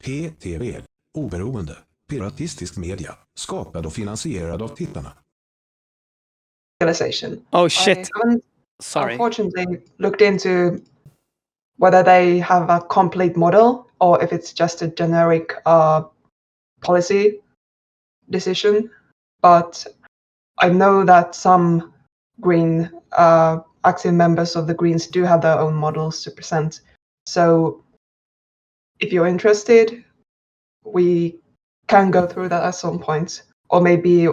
PTV, oberoende, piratistisk media, skapad och finansierad av tittarna. Oh shit. I haven't Sorry. unfortunately looked into whether they have a complete model or if it's just a generic policy decision. But I know that some Green active members of the Greens do have their own models to present. So if you're interested, we can go through that at some point, or maybe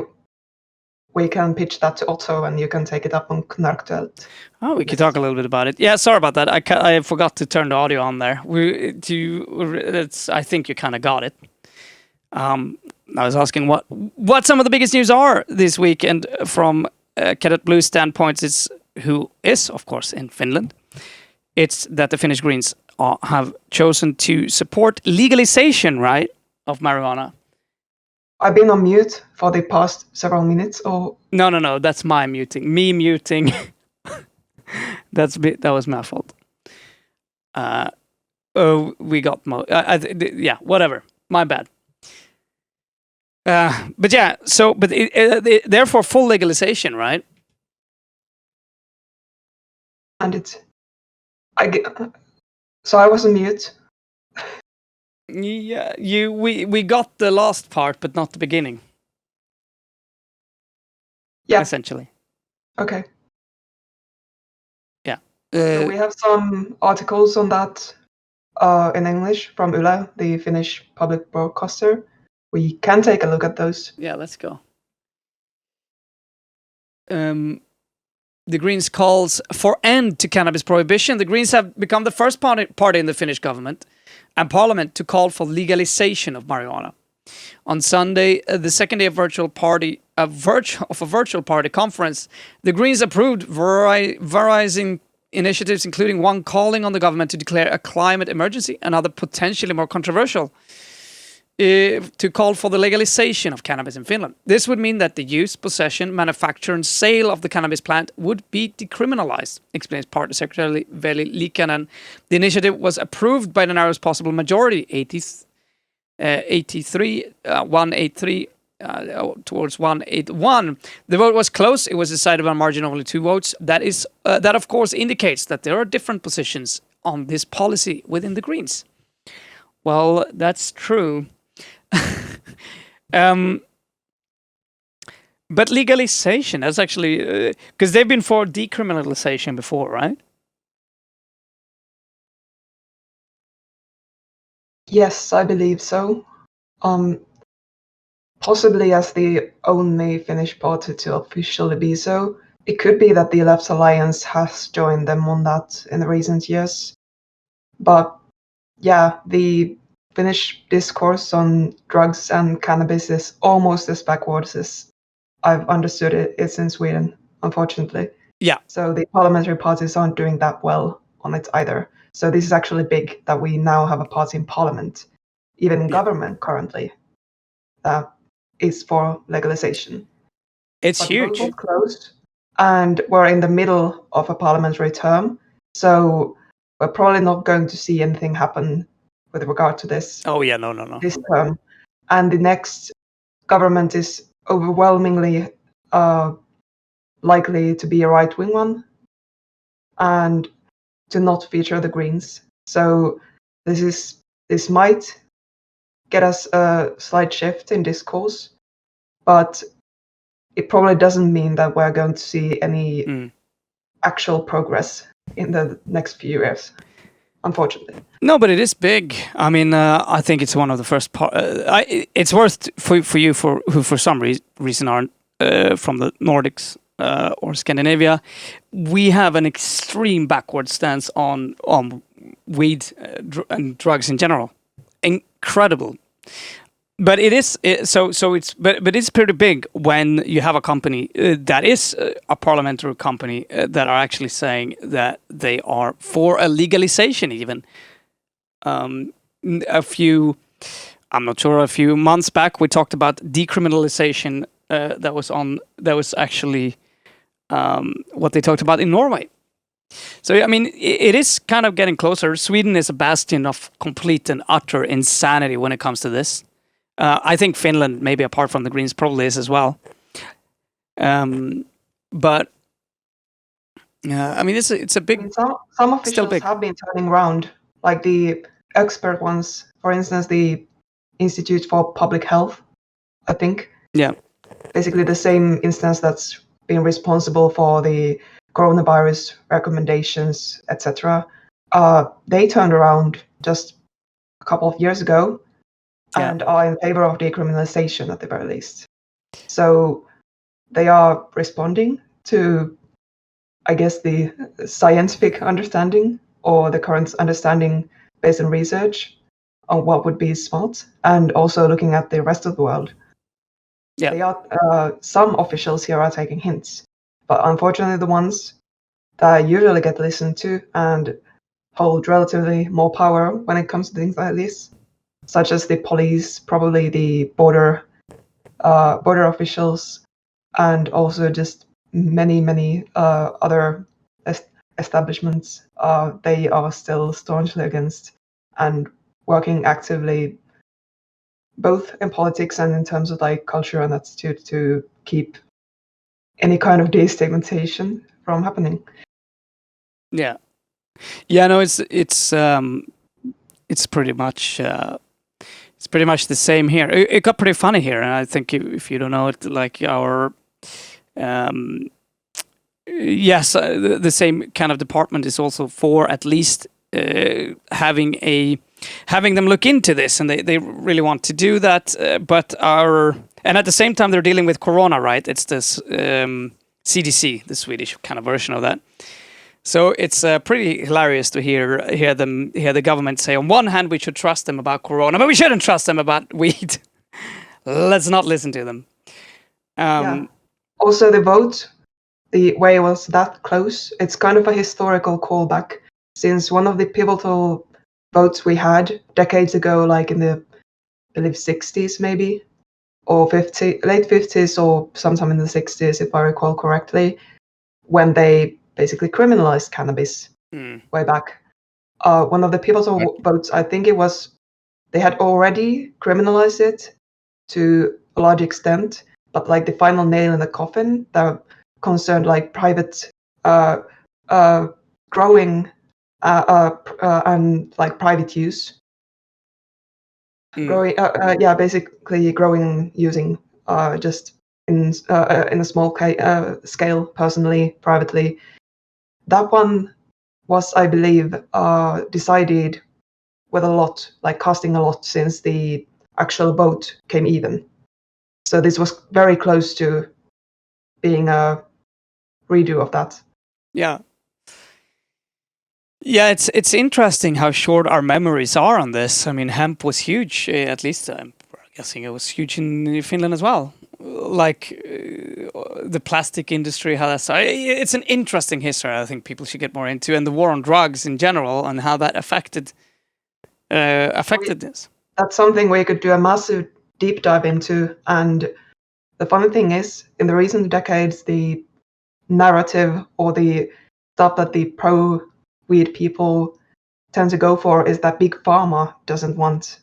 we can pitch that to Otto and you can take it up on Knarktuelt. Oh, we could talk a little bit about it. Yeah, sorry about that. I forgot to turn the audio on there. I think you kind of got it. I was asking what some of the biggest news are this week, and from Cadet Blue's standpoint, who is, of course, in Finland. It's that the Finnish Greens have chosen to support legalization, right, of marijuana. I've been on mute for the past several minutes. Or No. That's my muting. Me muting. That was my fault. We got yeah, whatever. My bad. But yeah, therefore full legalization, right? And so I was on mute. Yeah, we got the last part, but not the beginning. Yeah. Essentially. Okay. Yeah. So we have some articles on that in English from Yle, the Finnish public broadcaster. We can take a look at those. Yeah, let's go. The Greens calls for end to cannabis prohibition. The Greens have become the first party in the Finnish government and parliament to call for legalization of marijuana. On Sunday, the second day of a virtual party conference, the Greens approved varying initiatives, including one calling on the government to declare a climate emergency and other potentially more controversial to call for the legalization of cannabis in Finland. This would mean that the use, possession, manufacture and sale of the cannabis plant would be decriminalized, explains Party Secretary Veli Liikanen. The initiative was approved by the narrowest possible majority, 183 towards 181. The vote was close. It was decided by a margin of only 2 votes. That of course indicates that there are different positions on this policy within the Greens. Well, that's true. But legalization, that's actually because they've been for decriminalization before, right? Yes, I believe so. Possibly as the only Finnish party to officially be so. It could be that the Left Alliance has joined them on that in the recent years. But yeah, the Finnish discourse on drugs and cannabis is almost as backwards as I've understood it's in Sweden, unfortunately. Yeah. So the parliamentary parties aren't doing that well on it either. So this is actually big that we now have a party in parliament, even in government currently, that is for legalization. It's but huge. The vote was closed, and we're in the middle of a parliamentary term. So we're probably not going to see anything happen with regard to this. Oh yeah, no. This term, and the next government is overwhelmingly likely to be a right-wing one, and to not feature the Greens. So this might get us a slight shift in discourse, but it probably doesn't mean that we're going to see any actual progress in the next few years, unfortunately. No, but it is big. I mean, I think it's one of the first. It's worth for you who for some reason aren't from the Nordics or Scandinavia. We have an extreme backward stance on weed and drugs in general. Incredible. But it's pretty big when you have a company that is a parliamentary company that are actually saying that they are for a legalization even. A few months back we talked about decriminalization that was actually what they talked about in Norway. So, I mean, it is kind of getting closer. Sweden is a bastion of complete and utter insanity when it comes to this. I think Finland, maybe apart from the Greens, probably is as well. But I mean, it's a big. I mean, some officials big. have been turning around, like the expert ones. For instance, the Institute for Public Health, I think. Yeah. Basically, the same instance that's been responsible for the coronavirus recommendations, etc. They turned around just a couple of years ago and are in favor of decriminalization at the very least. So they are responding to, I guess, the scientific understanding or the current understanding based on research on what would be smart, and also looking at the rest of the world. Yeah. They are, some officials here are taking hints, but unfortunately the ones that usually get listened to and hold relatively more power when it comes to things like this, such as the police, probably the border officials, and also just many other establishments, they are still staunchly against and working actively, both in politics and in terms of like culture and attitude, to keep any kind of destigmatization from happening. Yeah. No, it's pretty much the same here. It got pretty funny here, and I think if you don't know it, like our the same kind of department is also for at least having them look into this, and they really want to do that. And at the same time they're dealing with Corona, right? It's this CDC, the Swedish kind of version of that. So it's pretty hilarious to hear the government say, on one hand, we should trust them about Corona, but we shouldn't trust them about weed. Let's not listen to them. Also, the vote, the way it was that close, it's kind of a historical callback, since one of the pivotal votes we had decades ago, like in the, I believe, 60s maybe, or late 50s or sometime in the 60s, if I recall correctly, when they basically criminalized cannabis way back. One of the pivotal votes, I think it was, they had already criminalized it to a large extent, but like the final nail in the coffin that concerned like private growing and like private use. Growing, basically growing using just in a small scale, personally, privately. That one was, I believe, decided with a lot, like casting a lot, since the actual vote came even. So this was very close to being a redo of that. Yeah. Yeah, it's interesting how short our memories are on this. I mean, hemp was huge, at least I'm guessing it was huge in Finland as well. Like the plastic industry, how that's... It's an interesting history I think people should get more into, and the war on drugs in general, and how that affected this. That's something we could do a massive deep dive into. And the funny thing is, in the recent decades, the narrative or the stuff that the pro-weed people tend to go for is that big pharma doesn't want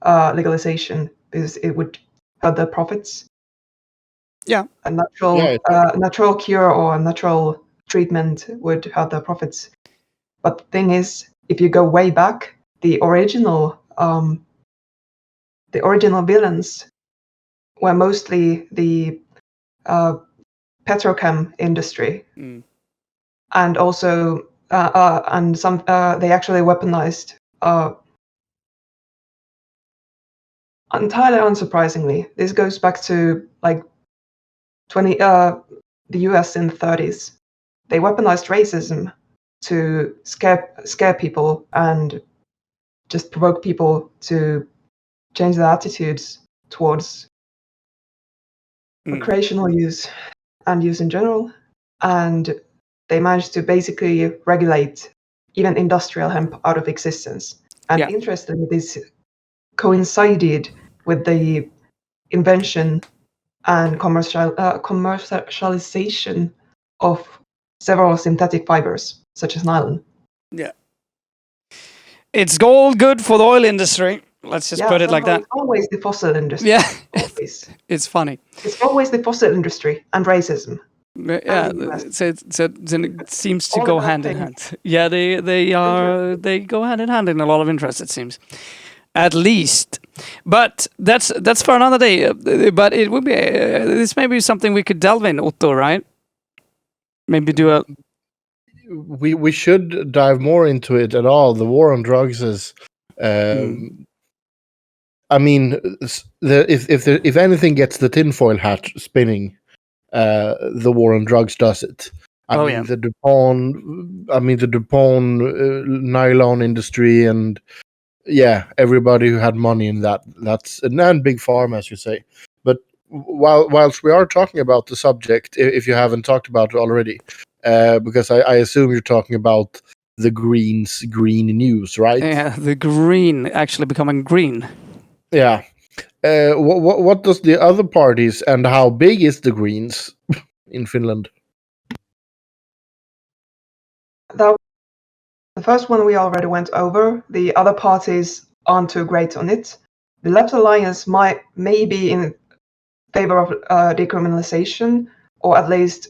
legalization because it would hurt their profits. Yeah. A natural cure or a natural treatment would hurt their profits. But the thing is, if you go way back, the original villains were mostly the petrochem industry, and also and some they actually weaponized. Entirely unsurprisingly, this goes back to like the US in the 30s. They weaponized racism to scare people and just provoke people to change their attitudes towards recreational use and use in general. And they managed to basically regulate even industrial hemp out of existence. And interestingly, this coincided with the invention and commercialization of several synthetic fibers, such as nylon. Yeah. It's all good for the oil industry. Let's just put it like that. It's always the fossil industry. Yeah. Always. It's funny. It's always the fossil industry and racism. Yeah, so it seems to All go about hand in things. hand. Yeah, they go hand in hand in a lot of interest, it seems. At least, but that's for another day. But it would be this may be something we could delve in, Otto, right? Maybe do a We should dive more into it at all. The war on drugs is, I mean, if anything gets the tinfoil hat spinning, the war on drugs does it. The DuPont nylon industry, and everybody who had money in that's and big pharma, as you say. But whilst we are talking about the subject, if you haven't talked about it already, because I assume you're talking about the Greens' green news, right? Yeah, the green actually becoming green. Yeah. What does the other parties, and how big is the Greens in Finland? The first one we already went over. The other parties aren't too great on it. The Left Alliance may be in favor of decriminalization, or at least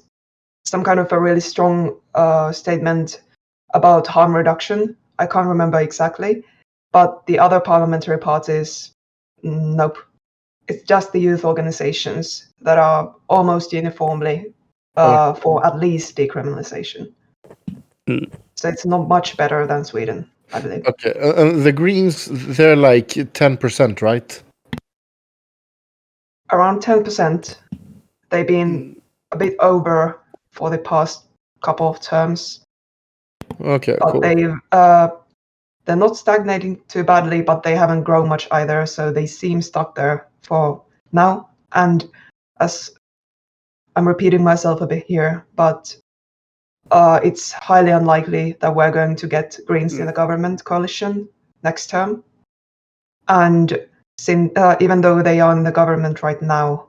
some kind of a really strong statement about harm reduction. I can't remember exactly. But the other parliamentary parties, nope. It's just the youth organizations that are almost uniformly for at least decriminalization. So it's not much better than Sweden, I believe. Okay, the Greens, they're like 10%, right? Around 10%. They've been a bit over for the past couple of terms. Okay, But cool. they're not stagnating too badly, but they haven't grown much either, so they seem stuck there for now. And as I'm repeating myself a bit here, but it's highly unlikely that we're going to get Greens in the government coalition next term. And even though they are in the government right now,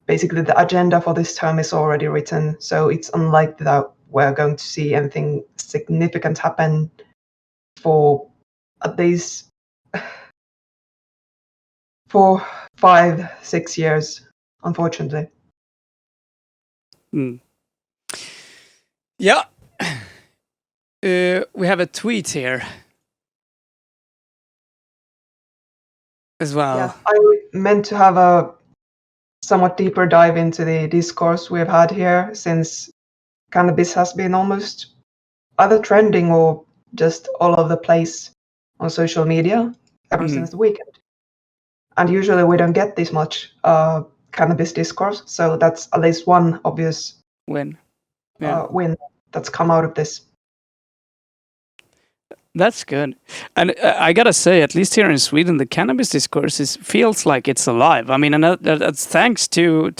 basically the agenda for this term is already written, so it's unlikely that we're going to see anything significant happen for at least for 5-6 years, unfortunately. Yeah. We have a tweet here as well. Yeah, I meant to have a somewhat deeper dive into the discourse we've had here, since cannabis has been almost either trending or just all over the place on social media ever since the weekend. And usually we don't get this much cannabis discourse, so that's at least one obvious win that's come out of this. That's good. And I gotta say, at least here in Sweden, the cannabis discourse feels like it's alive. I mean, and that's thanks to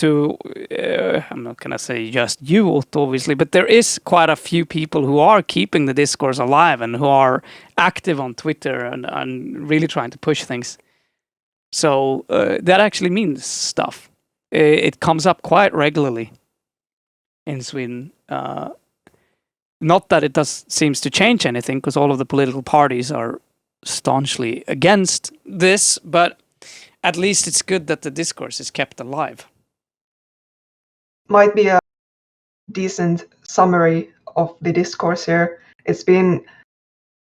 I'm not gonna say just you, Otto, obviously, but there is quite a few people who are keeping the discourse alive and who are active on Twitter and really trying to push things. So that actually means stuff. It comes up quite regularly in Sweden. Not that it seems to change anything, because all of the political parties are staunchly against this, but at least it's good that the discourse is kept alive. Might be a decent summary of the discourse here. It's been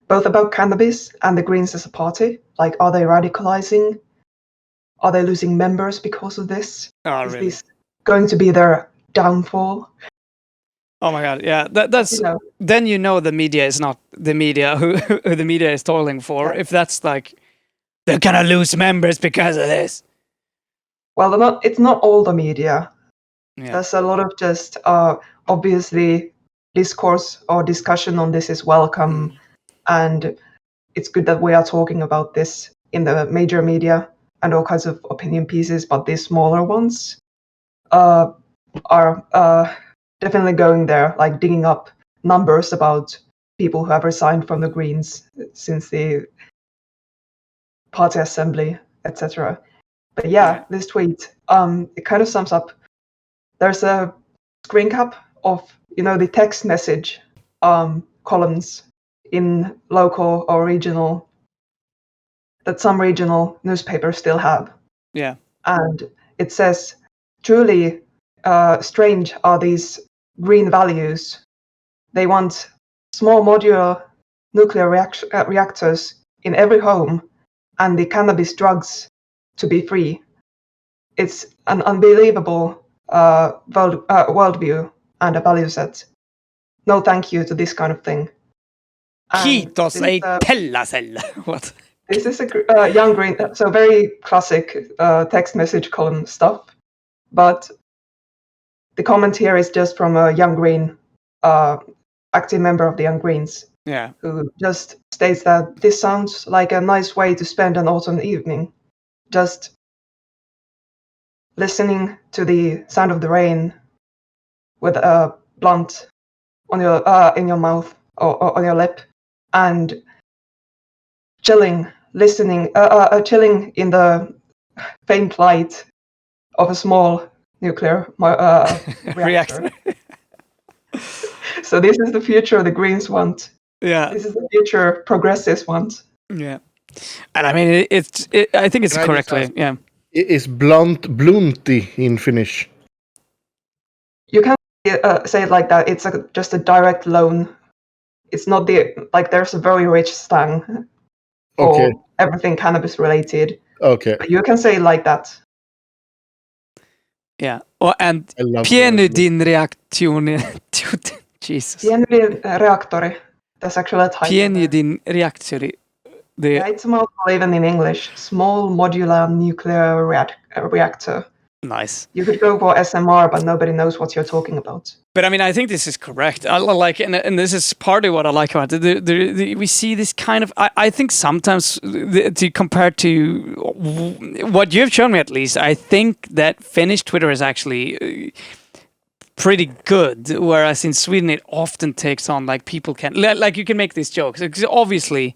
both about cannabis and the Greens as a party. Like, are they radicalizing? Are they losing members because of this? Is this going to be their downfall? Oh my God! Yeah, that's then the media is not the media who the media is toiling for. Yeah. If that's like they're gonna lose members because of this. Well, it's not all the media. Yeah. There's a lot of just obviously discourse or discussion on this is welcome, and it's good that we are talking about this in the major media and all kinds of opinion pieces. But these smaller ones are definitely going there, like digging up numbers about people who have resigned from the Greens since the party assembly, etc. But this tweet, it kind of sums up. There's a screen cap of the text message columns in local or regional that some regional newspapers still have. Yeah. And it says, truly strange are these green values. They want small modular nuclear reactors in every home and the cannabis drugs to be free. It's an unbelievable worldview and a value set. No thank you to this kind of thing. And Kiitos, this ei is a- pellasella. What? This is a young green, so very classic text message column stuff. But the comment here is just from a young green, active member of the Young Greens, Yeah. who just states that this sounds like a nice way to spend an autumn evening. Just listening to the sound of the rain with a blunt on your in your mouth or on your lip, and chilling chilling in the faint light of a small nuclear reactor. So this is the future the Greens want. Yeah. This is the future progressives want. Yeah. And I mean, I think it's Can I just correctly. ask- Yeah. Is blunti in Finnish? You can say it like that. It's just a direct loan. It's not there's a very rich slang for Okay. everything cannabis related. Okay. But you can say it like that. Yeah. Oh, and I love pieni the- din reaktion. Jesus. Pieni reaktori. That's actually a title. Pieni there. din reaktori. Yeah, it's a mouthful even in English. Small modular nuclear reactor. Nice. You could go for SMR, but nobody knows what you're talking about. But I mean, I think this is correct. I like, and this is partly what I like about it. We see this kind of. I think sometimes to compare to what you've shown me, at least, I think that Finnish Twitter is actually pretty good, whereas in Sweden it often takes on like people can like you can make these jokes because obviously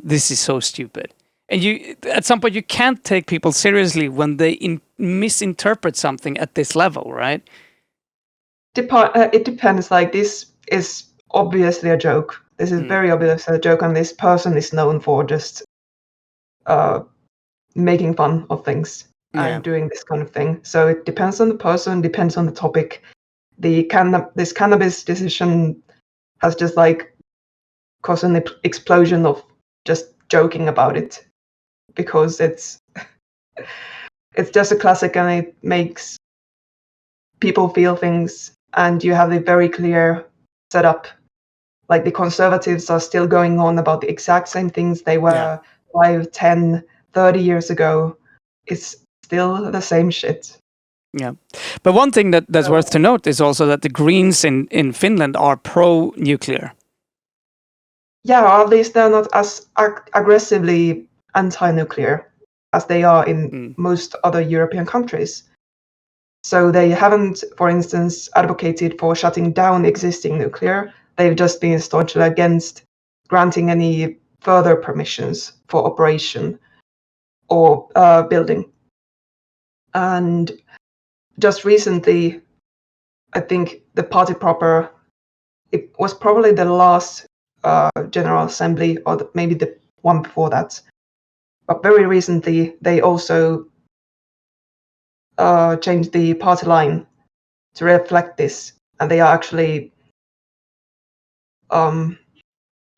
this is so stupid. And you, at some point, you can't take people seriously when they misinterpret something at this level, right? It depends. Like, this is obviously a joke. This is very obviously a joke, and this person is known for just making fun of things and doing this kind of thing. So it depends on the person, depends on the topic. This cannabis decision has just like caused an explosion of just joking about it, because it's just a classic and it makes people feel things, and you have the very clear setup. Like, the conservatives are still going on about the exact same things they were 5, 10, 30 years ago. It's still the same shit. Yeah. But one thing that's worth to note is also that the Greens in Finland are pro-nuclear. Yeah, or at least they're not as aggressively anti-nuclear as they are in most other European countries. So they haven't, for instance, advocated for shutting down existing nuclear. They've just been staunchly against granting any further permissions for operation or building. And just recently, I think the party proper, it was probably the last General Assembly, or maybe the one before that. But very recently, they also changed the party line to reflect this, and they are actually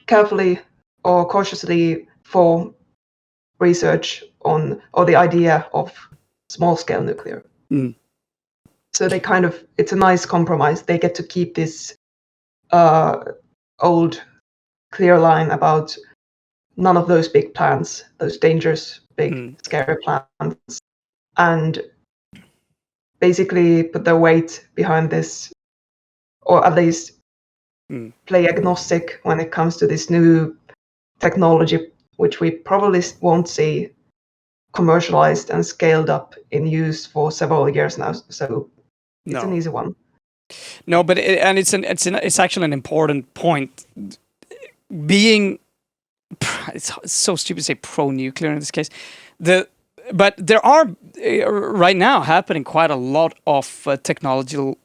carefully or cautiously for research on, or the idea of, small-scale nuclear. So they kind of, it's a nice compromise. They get to keep this old clear line about none of those big plans, those dangerous, big, scary plans, and basically put their weight behind this, or at least play agnostic when it comes to this new technology, which we probably won't see commercialized and scaled up in use for several years now. So it's an easy one. No, but it's actually an important point. Being, it's so stupid to say pro-nuclear in this case. but there are right now happening quite a lot of technological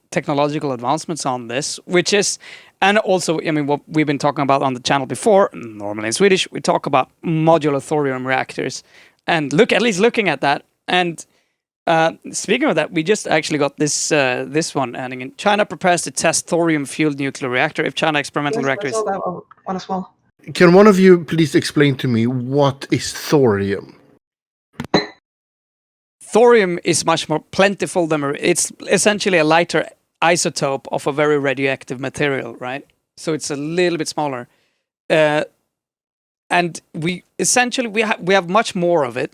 advancements on this, which is, and also, I mean, what we've been talking about on the channel before, normally in Swedish, we talk about modular thorium reactors, and looking at that. And speaking of that, we just actually got this one ending in China prepares to test thorium-fueled nuclear reactor if China experimental Yes, I reactors. saw that one as well. Can one of you please explain to me what is thorium? Thorium is much more plentiful than it's essentially a lighter isotope of a very radioactive material, right? So it's a little bit smaller, and we have much more of it.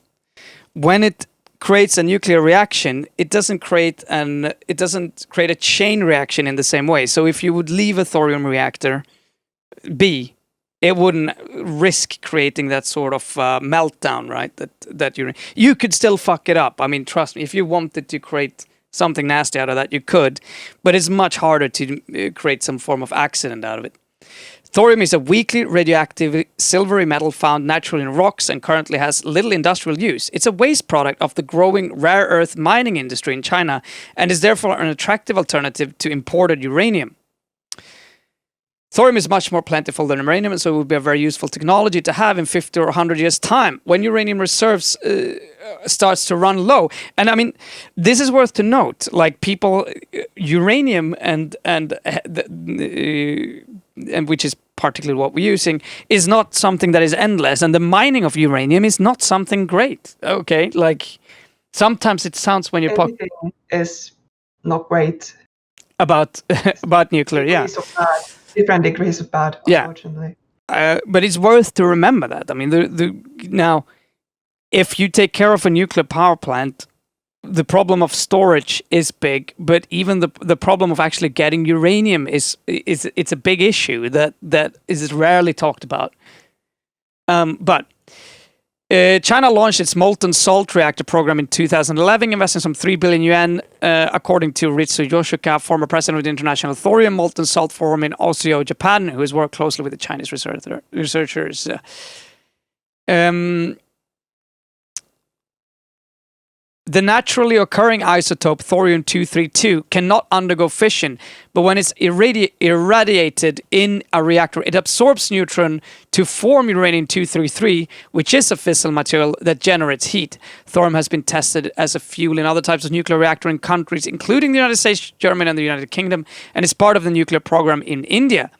When it creates a nuclear reaction, it doesn't create a chain reaction in the same way. So if you would leave a thorium reactor be, it wouldn't risk creating that sort of meltdown, right? That you could still fuck it up. I mean, trust me, if you wanted to create something nasty out of that, you could, but it's much harder to create some form of accident out of it. Thorium is a weakly radioactive silvery metal found naturally in rocks and currently has little industrial use. It's a waste product of the growing rare earth mining industry in China and is therefore an attractive alternative to imported uranium. Thorium is much more plentiful than uranium, and so it would be a very useful technology to have in 50 or 100 years' time when uranium reserves starts to run low. And I mean, this is worth to note. Like uranium and which is particularly what we're using, is not something that is endless, and the mining of uranium is not something great. Okay, like sometimes it sounds when you're Everything is not great. about nuclear, yeah. Different degrees of bad, unfortunately. But it's worth to remember that. I mean, now, if you take care of a nuclear power plant, the problem of storage is big, but even the problem of actually getting uranium is a big issue that is rarely talked about. But China launched its molten salt reactor program in 2011, investing some 3 billion yuan, according to Ritsu Yoshika, former president of the International Thorium Molten Salt Forum in Oslo, Japan, who has worked closely with the Chinese researchers. The naturally occurring isotope thorium-232 cannot undergo fission, but when it's irradiated in a reactor, it absorbs neutron to form uranium-233, which is a fissile material that generates heat. Thorium has been tested as a fuel in other types of nuclear reactor in countries, including the United States, Germany, and the United Kingdom, and is part of the nuclear program in India.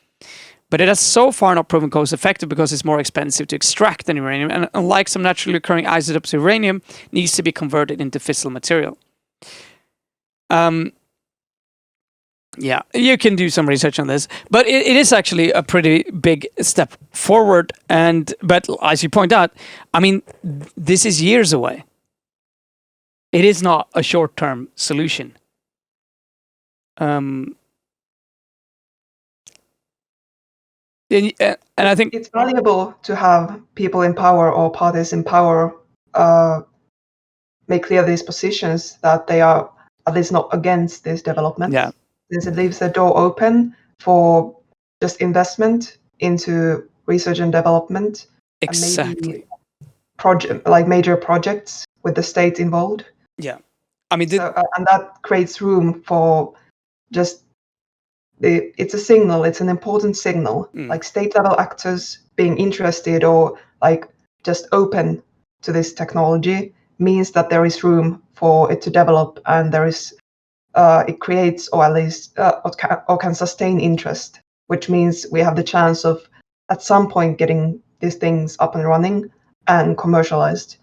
But it has so far not proven cost-effective because it's more expensive to extract than uranium, and unlike some naturally occurring isotopes, uranium needs to be converted into fissile material. Yeah, you can do some research on this, but it is actually a pretty big step forward. But as you point out, I mean, this is years away. It is not a short-term solution. And I think it's valuable to have people in power or parties in power make clear these positions that they are at least not against this development. Yeah. Since it leaves the door open for just investment into research and development. Exactly. And maybe major projects with the state involved. Yeah. I mean, and that creates room for just it's a signal. It's an important signal. Like state level actors being interested or like just open to this technology means that there is room for it to develop, and there is it creates or at least or can sustain interest, which means we have the chance of at some point getting these things up and running and commercialized.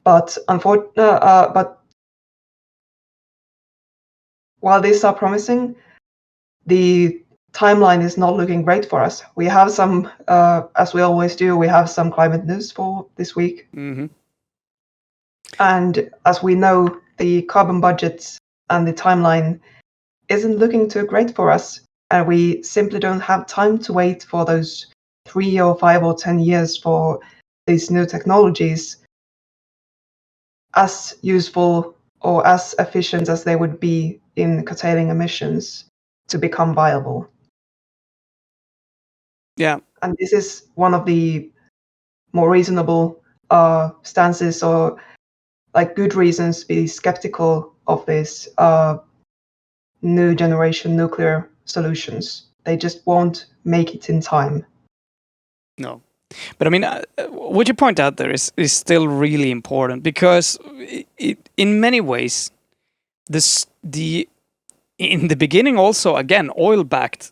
But but while these are promising, the timeline is not looking great for us. We have some, as we always do, we have some climate news for this week. Mm-hmm. And as we know, the carbon budgets and the timeline isn't looking too great for us. And we simply don't have time to wait for those 3 or 5 or 10 years for these new technologies, as useful or as efficient as they would be in curtailing emissions, to become viable. Yeah. And this is one of the more reasonable stances or like good reasons to be skeptical of this new generation nuclear solutions. They just won't make it in time. No. But I mean, what you point out there is still really important, because in many ways, in the beginning also, again, oil-backed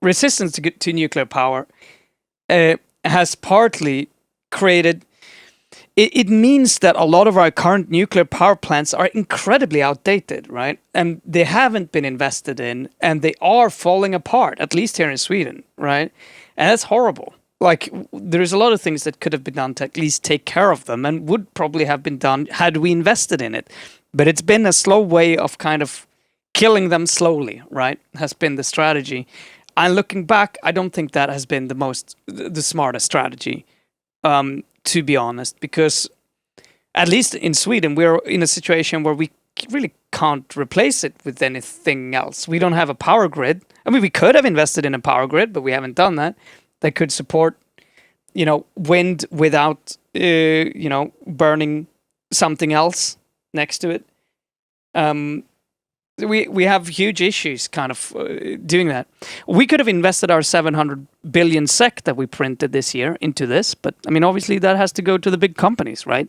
resistance to nuclear power has partly created... It means that a lot of our current nuclear power plants are incredibly outdated, right? And they haven't been invested in, and they are falling apart, at least here in Sweden, right? And that's horrible. Like, there's a lot of things that could have been done to at least take care of them, and would probably have been done had we invested in it. But it's been a slow way of kind of killing them slowly, right? Has been the strategy. And looking back, I don't think that has been the smartest strategy, to be honest, because at least in Sweden, we're in a situation where we really can't replace it with anything else. We don't have a power grid. I mean, we could have invested in a power grid, but we haven't done that. That could support, wind without, burning something else next to it. We have huge issues kind of doing that. We could have invested our 700 billion SEK that we printed this year into this, but I mean, obviously that has to go to the big companies, right?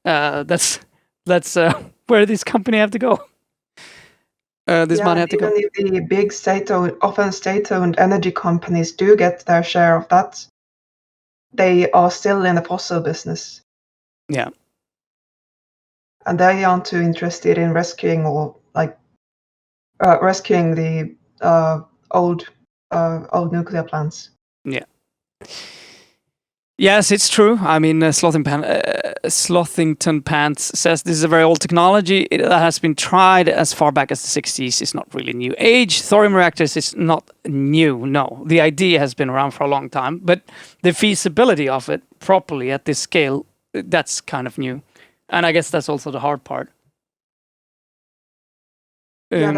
That's where this company have to go. This money have to go. Even if the big often state-owned energy companies do get their share of that, they are still in the fossil business. Yeah. And they aren't too interested in rescuing rescuing the old nuclear plants. Yeah. Yes, it's true. I mean, Slothington Pants says this is a very old technology that has been tried as far back as the 60s. It's not really new age. Thorium reactors is not new, no. The idea has been around for a long time, but the feasibility of it properly at this scale, that's kind of new. And I guess that's also the hard part. Yeah,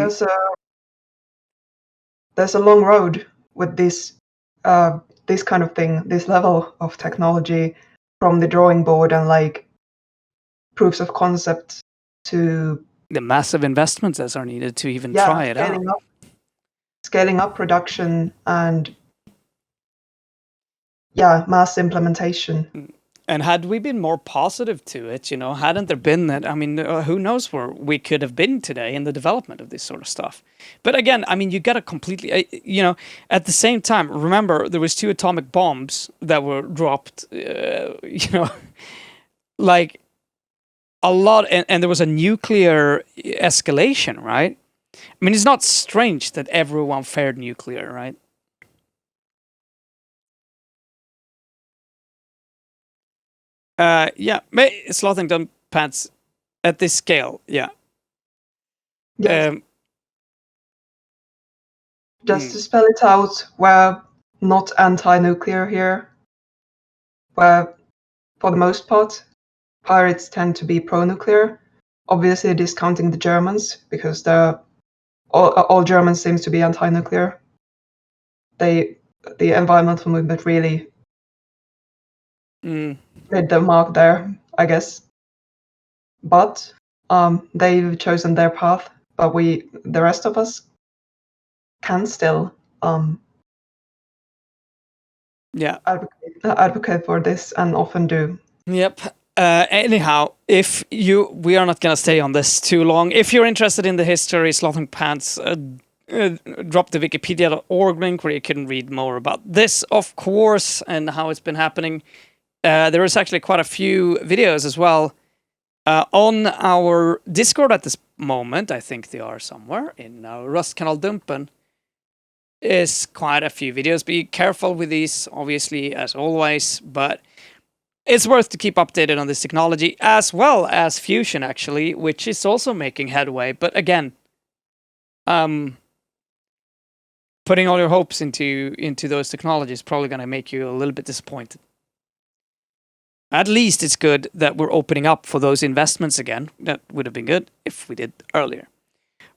there's a long road with this kind of thing, this level of technology, from the drawing board and like proofs of concept to the massive investments that are needed to even try it out. Scaling up production and mass implementation. And had we been more positive to it, hadn't there been that, I mean, who knows where we could have been today in the development of this sort of stuff. But again, I mean, you got to completely, at the same time, remember, there was 2 atomic bombs that were dropped, like a lot, and there was a nuclear escalation, right? I mean, it's not strange that everyone feared nuclear, right? Slothington Pants at this scale, yeah. Yes. Just to spell it out, we're not anti-nuclear here. Where, for the most part, pirates tend to be pro-nuclear. Obviously discounting the Germans, because all Germans seems to be anti-nuclear. The environmental movement really made the mark there, I guess. But they've chosen their path. But the rest of us, can still advocate for this, and often do. Yep. Anyhow, we are not going to stay on this too long. If you're interested in the history, Slothing Pants drop the wikipedia.org link where you can read more about this, of course, and how it's been happening. There is actually quite a few videos as well on our Discord at this moment. I think they are somewhere in our Röstkanaldumpen. Is quite a few videos. Be careful with these, obviously, as always, but it's worth to keep updated on this technology, as well as fusion, actually, which is also making headway. But again, putting all your hopes into those technologies is probably going to make you a little bit disappointed. At least it's good that we're opening up for those investments again. That would have been good if we did earlier.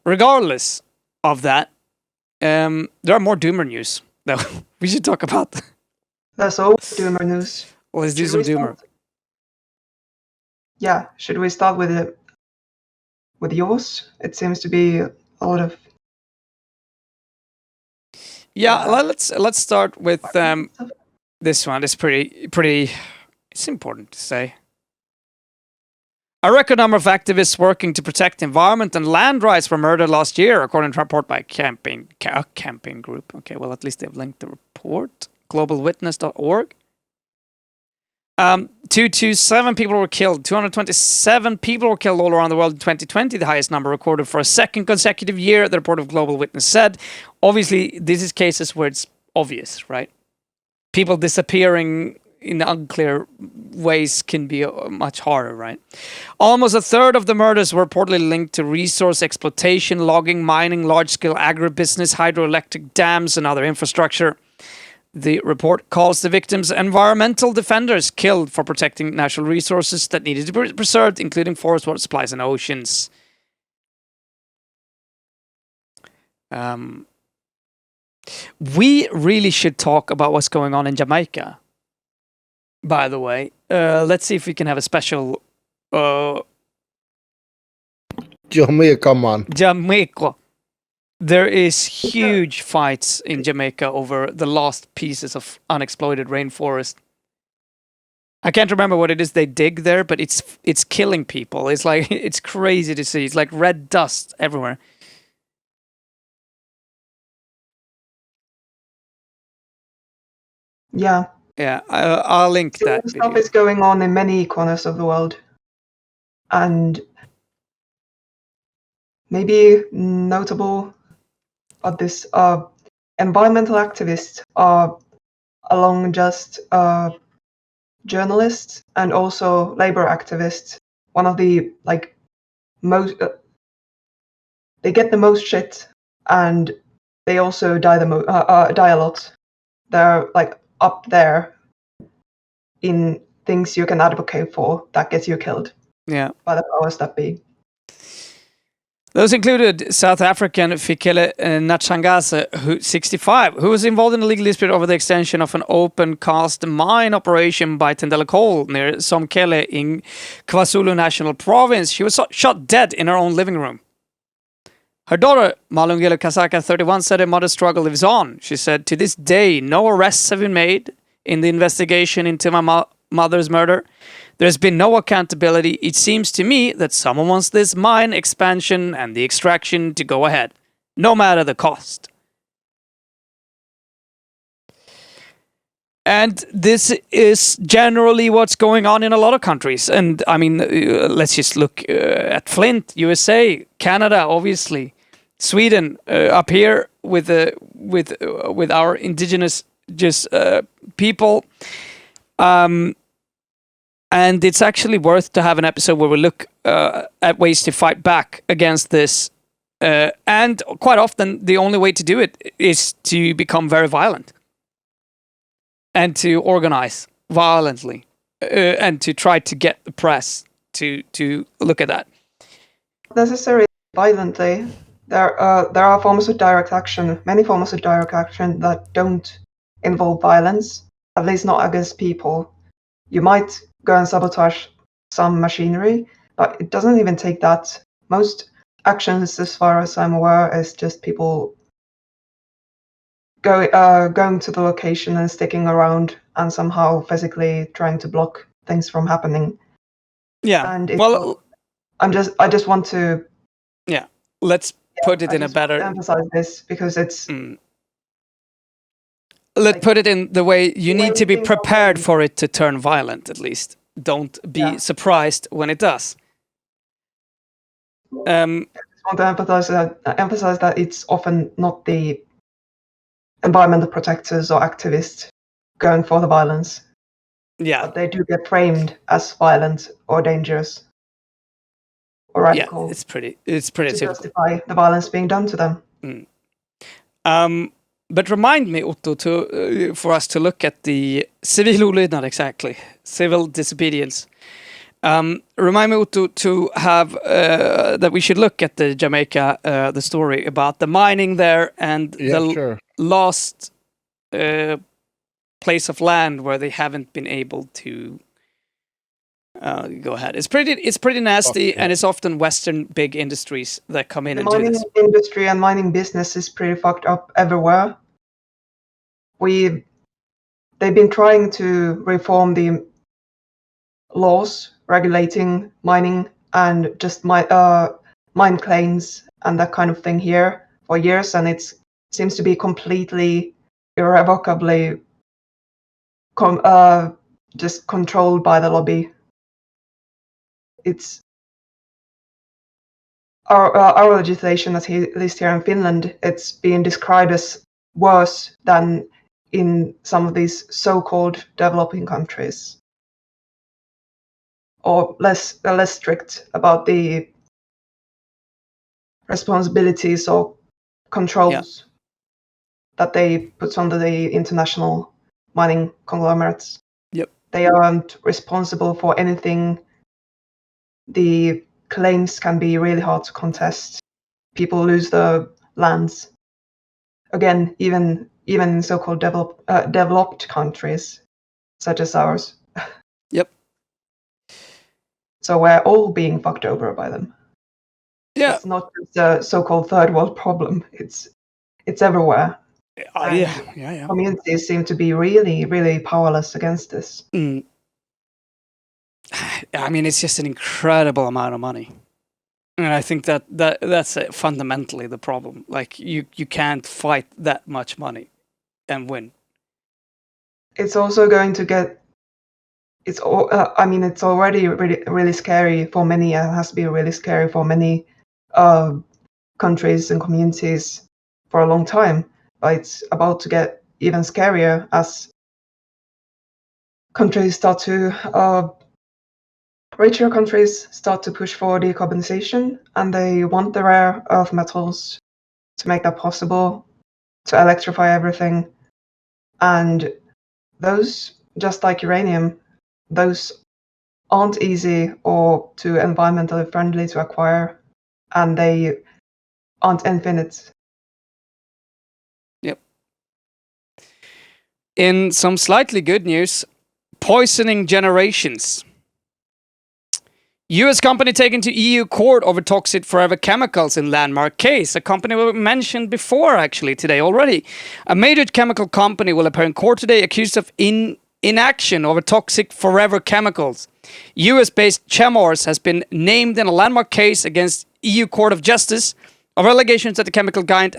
Regardless of that, there are more doomer news that we should talk about. There's always doomer news. Let's do some doomer. Yeah, should we start with yours? It seems to be a lot of let's start with this one. It's pretty. It's important to say. A record number of activists working to protect the environment and land rights were murdered last year, according to a report by a campaign group. Okay, well, at least they've linked the report. Globalwitness.org. 227 people were killed. 227 people were killed all around the world in 2020, the highest number recorded for a second consecutive year, the report of Global Witness said. Obviously, this is cases where it's obvious, right? People disappearing in unclear ways can be much harder, right? Almost a third of the murders were reportedly linked to resource exploitation, logging, mining, large-scale agribusiness, hydroelectric dams, and other infrastructure. The report calls the victims environmental defenders killed for protecting natural resources that needed to be preserved, including forest water supplies and oceans. We really should talk about what's going on in Jamaica. By the way, let's see if we can have a special Jamaica, man. Jamaica. There is huge fights in Jamaica over the last pieces of unexploited rainforest. I can't remember what it is they dig there, but it's killing people. It's like it's crazy to see. It's like red dust everywhere. Yeah. Yeah, I'll link that Similar stuff video. is going on in many corners of the world. And maybe notable of this environmental activists are along just journalists and also labor activists. One of the most they get the most shit, and they also die die a lot. They're like up there in things you can advocate for that gets you killed Yeah. by the powers that be. Those included South African Fikile Natshangase, 65, who was involved in a legal dispute over the extension of an open cast mine operation by Tendele Coal near Somkele in KwaZulu National Province. She was shot dead in her own living room. Her daughter, Malungelo Kasaka, 31, said her mother's struggle lives on. She said, "To this day, no arrests have been made in the investigation into my mother's murder. There's been no accountability. It seems to me that someone wants this mine expansion and the extraction to go ahead, no matter the cost." And this is generally what's going on in a lot of countries. And I mean, let's just look at Flint, USA, Canada, obviously, Sweden, up here with our indigenous people. And it's actually worth to have an episode where we look at ways to fight back against this. And quite often, the only way to do it is to become very violent and to organize violently and to try to get the press to look at that. Not necessarily violently. There are forms of direct action, many forms of direct action that don't involve violence, at least not against people. You might go and sabotage some machinery, but it doesn't even take that. Most actions, as far as I'm aware, is just people going to the location and sticking around and somehow physically trying to block things from happening. Yeah. And I just want to. Yeah. Let's put it in a better. Emphasize this because it's. Let's put it in the way you need to be prepared for it to turn violent, at least. Don't be surprised when it does. I just want to emphasize that it's often not the environmental protectors or activists going for the violence. Yeah. But they do get framed as violent or dangerous or radical. Yeah, it's pretty to justify the violence being done to them. But remind me, Otto, for us to look at the civil olydnad, exactly, civil disobedience. Remind me, Otto, to have that we should look at the Jamaica, the story about the mining there and lost place of land where they haven't been able to Go ahead. It's pretty nasty, and it's often Western big industries that come in The and do mining this. industry and mining business is pretty fucked up everywhere. They've been trying to reform the laws regulating mining and just mine claims and that kind of thing here for years, and it seems to be completely irrevocably just controlled by the lobby. It's our legislation, at least here in Finland, it's being described as worse than in some of these so-called developing countries, or less strict about the responsibilities or controls that they put under the international mining conglomerates. Yep. They aren't responsible for anything. The claims can be really hard to contest. People lose their lands. Again, even in so-called developed countries, such as ours. Yep. So we're all being fucked over by them. Yeah. It's not just a so-called third world problem. It's everywhere. Yeah. Communities seem to be really, really powerless against this. Mm. I mean, it's just an incredible amount of money, and I think that's fundamentally the problem. Like you can't fight that much money and win. It's also going to get. It's already really, really scary for many. It has to be really scary for many countries and communities for a long time. But it's about to get even scarier as countries start to richer countries start to push for decarbonization, and they want the rare earth metals to make that possible, to electrify everything. And those, just like uranium, those aren't easy or too environmentally friendly to acquire, and they aren't infinite. Yep. In some slightly good news, poisoning generations. US company taken to EU court over toxic forever chemicals in landmark case. A company we mentioned before actually today already. A major chemical company will appear in court today accused of inaction over toxic forever chemicals. US-based Chemours has been named in a landmark case against EU Court of Justice of allegations that the chemical giant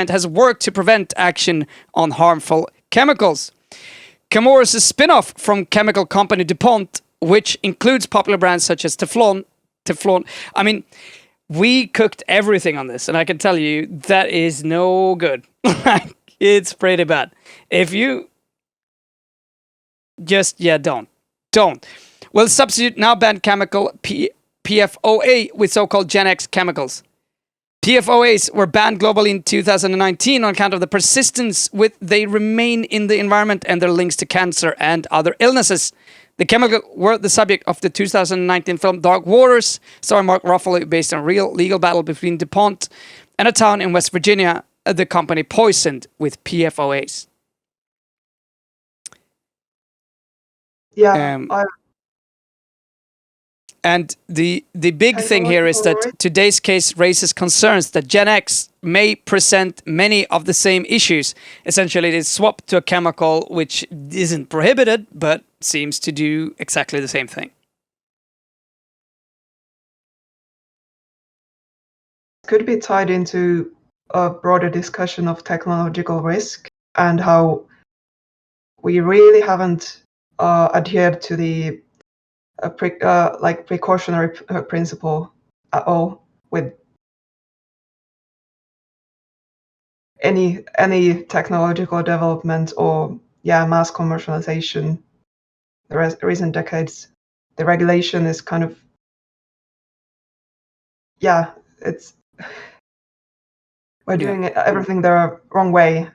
has worked to prevent action on harmful chemicals. Chemours is a spin-off from chemical company DuPont, which includes popular brands such as Teflon. I mean, we cooked everything on this, and I can tell you that is no good. It's pretty bad. If you just, don't. Well, substitute now banned chemical PFOA with so-called Gen X chemicals. PFOAs were banned globally in 2019 on account of the persistence with they remain in the environment and their links to cancer and other illnesses. The chemical were the subject of the 2019 film Dark Waters, starring Mark Ruffalo, based on a real legal battle between DuPont and a town in West Virginia, the company poisoned with PFOAs. Yeah, and the big thing here is that today's case raises concerns that Gen X may present many of the same issues. Essentially, it is swapped to a chemical which isn't prohibited, but seems to do exactly the same thing. Could be tied into a broader discussion of technological risk and how we really haven't adhered to the precautionary principle at all with any technological development or mass commercialization. The recent decades, the regulation is kind of it's we're doing everything the wrong way.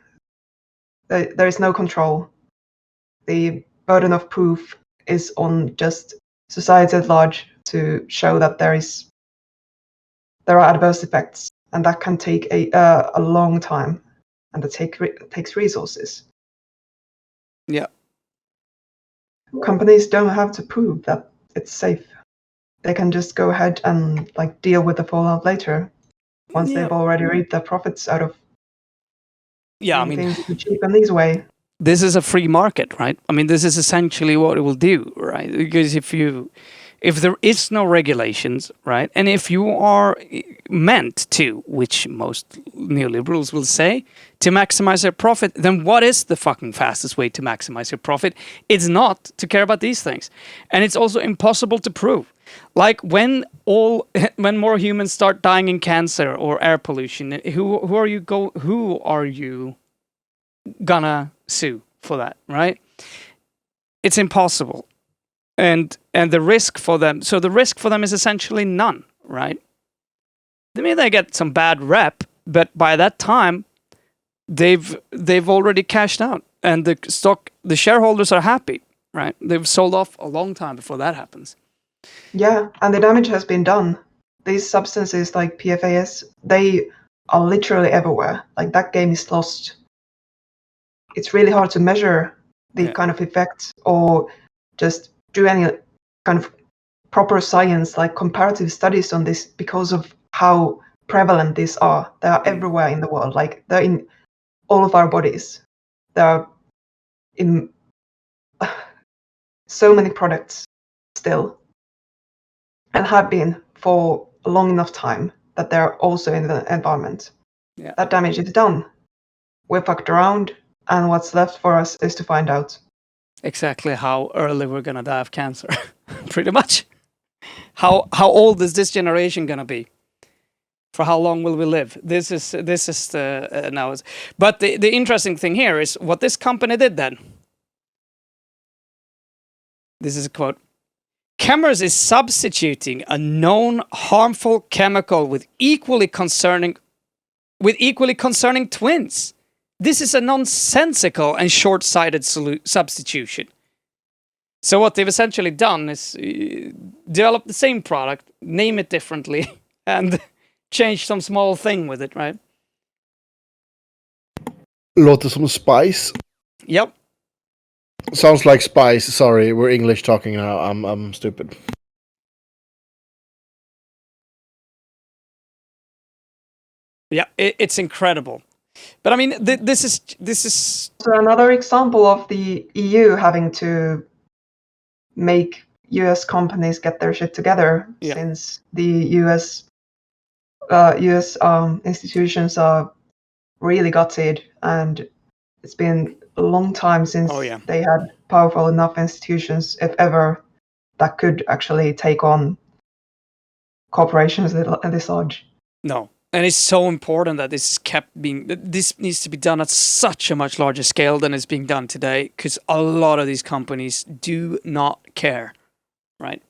There is no control. The burden of proof is on just society at large to show that there are adverse effects, and that can take a long time, and it takes resources. Yeah. Companies don't have to prove that it's safe. They can just go ahead and like deal with the fallout later once they've already reaped their profits out of doing things in a cheap and easy way. This is a free market, right? I mean, this is essentially what it will do, right? Because if there is no regulations, right, and if you are meant to, which most neoliberals will say, to maximize their profit, then what is the fucking fastest way to maximize your profit? It's not to care about these things, and it's also impossible to prove. Like when more humans start dying in cancer or air pollution, who are you gonna sue for that, right? It's impossible. And the risk for them, so the risk for them is essentially none, right? I mean, they get some bad rep, but by that time, they've already cashed out, and the shareholders are happy, right? They've sold off a long time before that happens. Yeah, and the damage has been done. These substances like PFAS, they are literally everywhere. Like that game is lost. It's really hard to measure the kind of effects or just do any kind of proper science, like comparative studies on this, because of how prevalent these are. They are everywhere in the world. Like they're in all of our bodies. They're in so many products still, and have been for a long enough time that they're also in the environment. Yeah. That damage is done. We're fucked around, and what's left for us is to find out exactly how early we're gonna die of cancer. Pretty much. How old is this generation gonna be? For how long will we live? This is the now. But the interesting thing here is what this company did then. This is a quote. Chemours is substituting a known harmful chemical with equally concerning twins. This is a nonsensical and short-sighted substitution. So what they've essentially done is develop the same product, name it differently, and change some small thing with it, right? Låter som Spice. Yep. Sounds like Spice. Sorry, we're English talking now. I'm stupid. Yeah, it's incredible. But I mean, this is So another example of the EU having to make US companies get their shit together, since the US institutions are really gutted, and it's been a long time since they had powerful enough institutions, if ever, that could actually take on corporations this large. No. And it's so important that this is this needs to be done at such a much larger scale than it's being done today, because a lot of these companies do not care, right?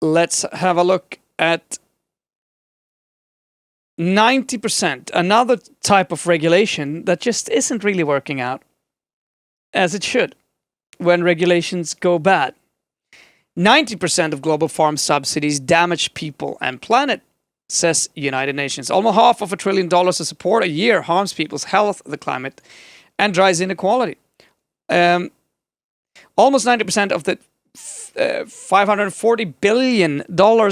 Let's have a look at 90%, another type of regulation that just isn't really working out as it should when regulations go bad. 90% of global farm subsidies damage people and planet, says United Nations. Almost half of $1 trillion of support a year harms people's health, the climate, and drives inequality. Almost 90% of the $540 billion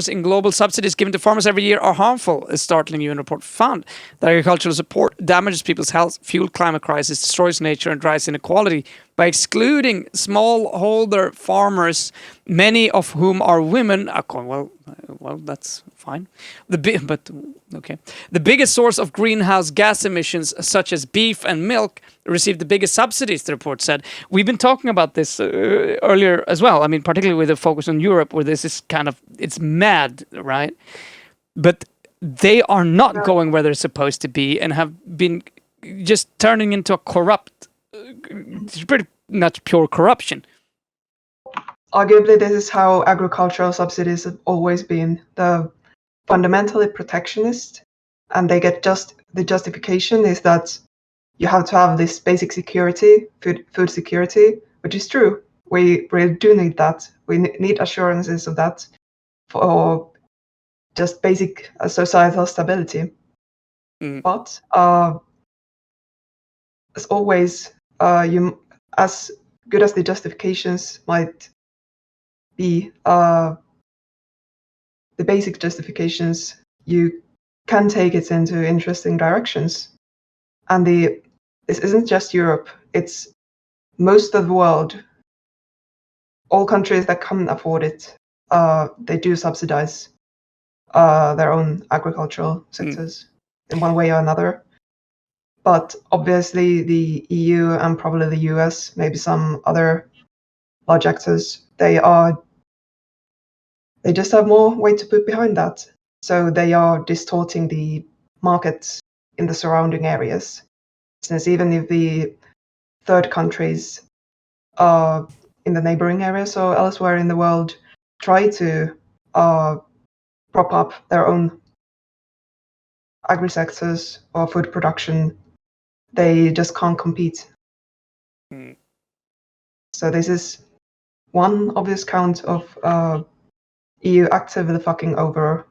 in global subsidies given to farmers every year are harmful, a startling UN report found. The agricultural support damages people's health, fuels climate crisis, destroys nature, and drives inequality by excluding smallholder farmers, many of whom are women. Well, that's fine. The biggest source of greenhouse gas emissions, such as beef and milk, received the biggest subsidies, the report said. We've been talking about this earlier as well. I mean, particularly with a focus on Europe, where this is it's mad, right? But they are not going where they're supposed to be, and have been just turning into a corrupt, pretty much pure corruption. Arguably, this is how agricultural subsidies have always been. They're fundamentally protectionist, and they get the justification is that you have to have this basic security, food security, which is true. We really do need that. We need assurances of that for just basic societal stability. But as always, you, as good as the justifications might be, the basic justifications, you can take it into interesting directions. And this isn't just Europe, it's most of the world. All countries that can afford it, they do subsidize their own agricultural sectors in one way or another. But obviously the EU and probably the US, maybe some other large actors, they just have more weight to put behind that. So they are distorting the markets in the surrounding areas. Since even if the third countries in the neighboring areas or elsewhere in the world try to prop up their own agri-sectors or food production, they just can't compete. So this is one obvious count of EU actively fucking over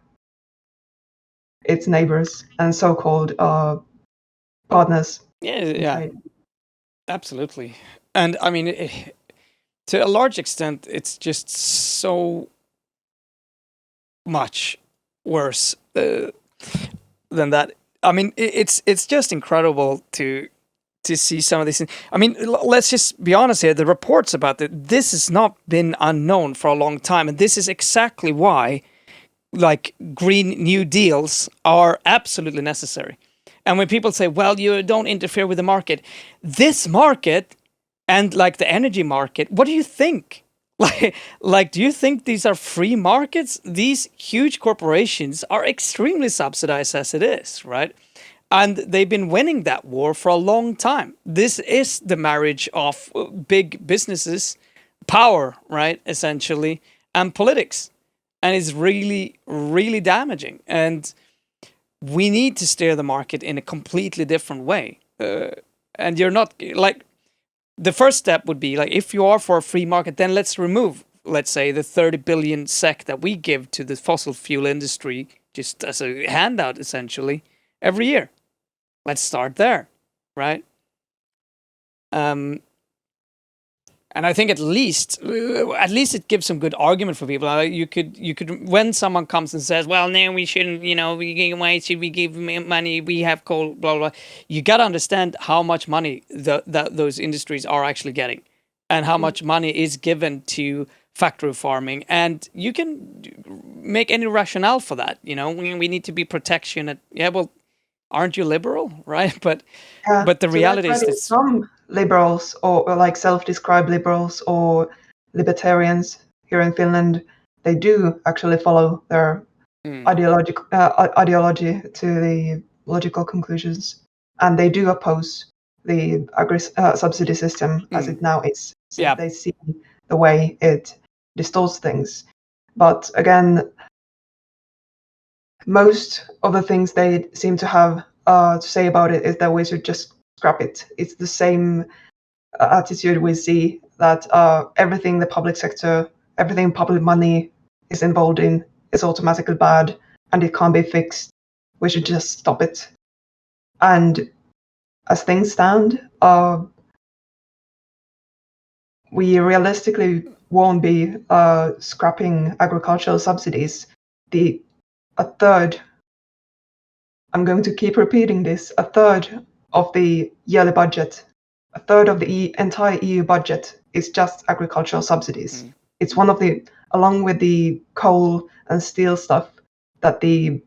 its neighbors and so-called partners. Yeah, absolutely. And I mean, to a large extent, it's just so much worse than that. I mean, it's just incredible to see some of these things. I mean, let's just be honest here. The reports about this has not been unknown for a long time, and this is exactly why, like, Green New Deals are absolutely necessary. And when people say, well, you don't interfere with the market, this market and like the energy market, what do you think? Like, do you think these are free markets? These huge corporations are extremely subsidized as it is, right? And they've been winning that war for a long time. This is the marriage of big businesses, power, right, essentially, and politics. And it's really, really damaging. And we need to steer the market in a completely different way. And you're not, like, the first step would be, like, if you are for a free market, then let's remove, let's say, the 30 billion SEK that we give to the fossil fuel industry, just as a handout, essentially, every year. Let's start there, right? And I think at least it gives some good argument for people. You could, when someone comes and says, well, no, we shouldn't, why should we give money? We have coal, blah, blah. You got to understand how much money that those industries are actually getting and how much money is given to factory farming. And you can make any rationale for that. We need to be protection. Aren't you liberal, right? But the reality is that some liberals or like self-described liberals or libertarians here in Finland, they do actually follow their ideology to the logical conclusions, and they do oppose the subsidy system as it now is. So they see the way it distorts things. But again, most of the things they seem to have to say about it is that we should just scrap it. It's the same attitude we see that everything the public sector, everything public money is involved in is automatically bad and it can't be fixed. We should just stop it. And as things stand, we realistically won't be scrapping agricultural subsidies. A third, I'm going to keep repeating this, a third of the yearly budget, a third of the entire EU budget is just agricultural subsidies. It's one of the, along with the coal and steel stuff, that the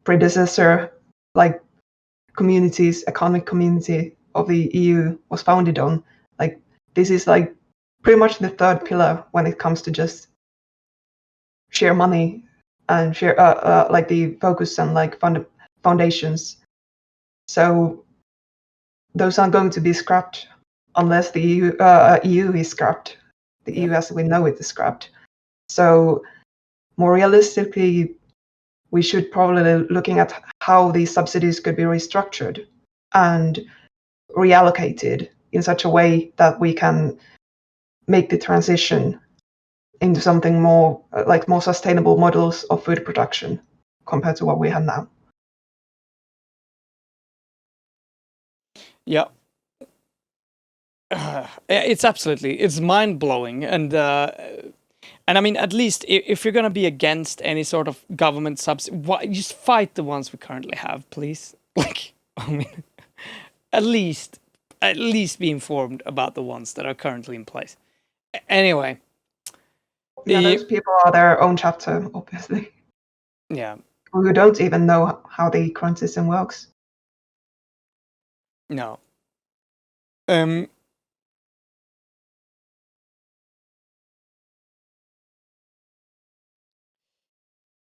predecessor, like, economic community of the EU was founded on. Like, this is like pretty much the third pillar when it comes to just sheer money and share like the focus on like foundations. So those aren't going to be scrapped unless the EU is scrapped. The EU as we know it is scrapped. So more realistically, we should probably looking at how these subsidies could be restructured and reallocated in such a way that we can make the transition into something more like more sustainable models of food production compared to what we have now. Yeah. It's absolutely, it's mind-blowing. And I mean, at least if you're going to be against any sort of government subsidy, just fight the ones we currently have, please. Like, I mean, at least be informed about the ones that are currently in place. Anyway. Yeah, those people are their own chapter, obviously. Yeah. Who don't even know how the current system works. No.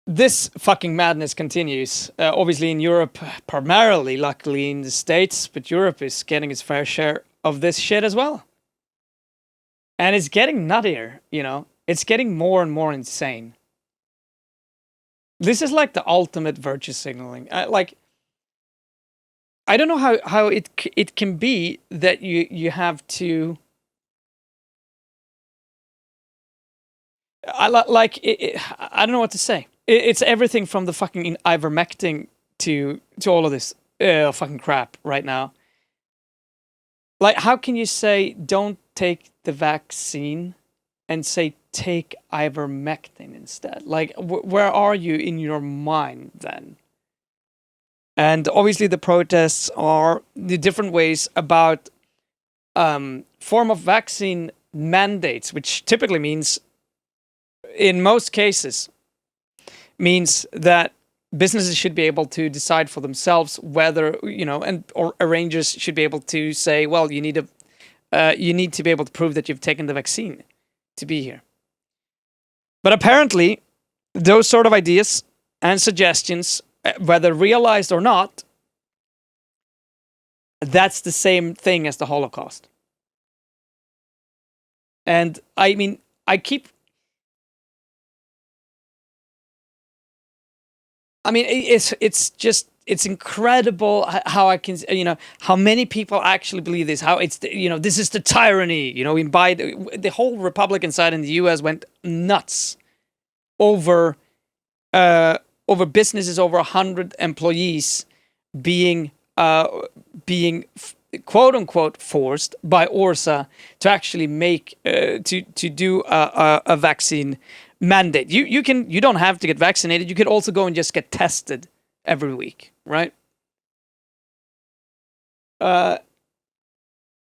This fucking madness continues. Obviously in Europe, primarily, luckily in the States, but Europe is getting its fair share of this shit as well. And it's getting nuttier, you know? It's getting more and more insane. This is like the ultimate virtue signaling. I don't know how it can be that you have to... I don't know what to say. It's everything from the fucking ivermectin to all of this fucking crap right now. Like, how can you say don't take the vaccine and say take ivermectin instead? Like, where are you in your mind then? And obviously the protests are the different ways about form of vaccine mandates, which typically means, in most cases, means that businesses should be able to decide for themselves whether, you know, or arrangers should be able to say, well, you need to be able to prove that you've taken the vaccine to be here. But apparently, those sort of ideas and suggestions, whether realized or not, that's the same thing as the Holocaust. And I mean, it's incredible how I can, you know, how many people actually believe this, how it's, you know, this is the tyranny, you know, the whole Republican side in the US went nuts over businesses over 100 employees being quote unquote forced by ORSA to actually make, to do a vaccine mandate. You don't have to get vaccinated. You could also go and just get tested every week, right? But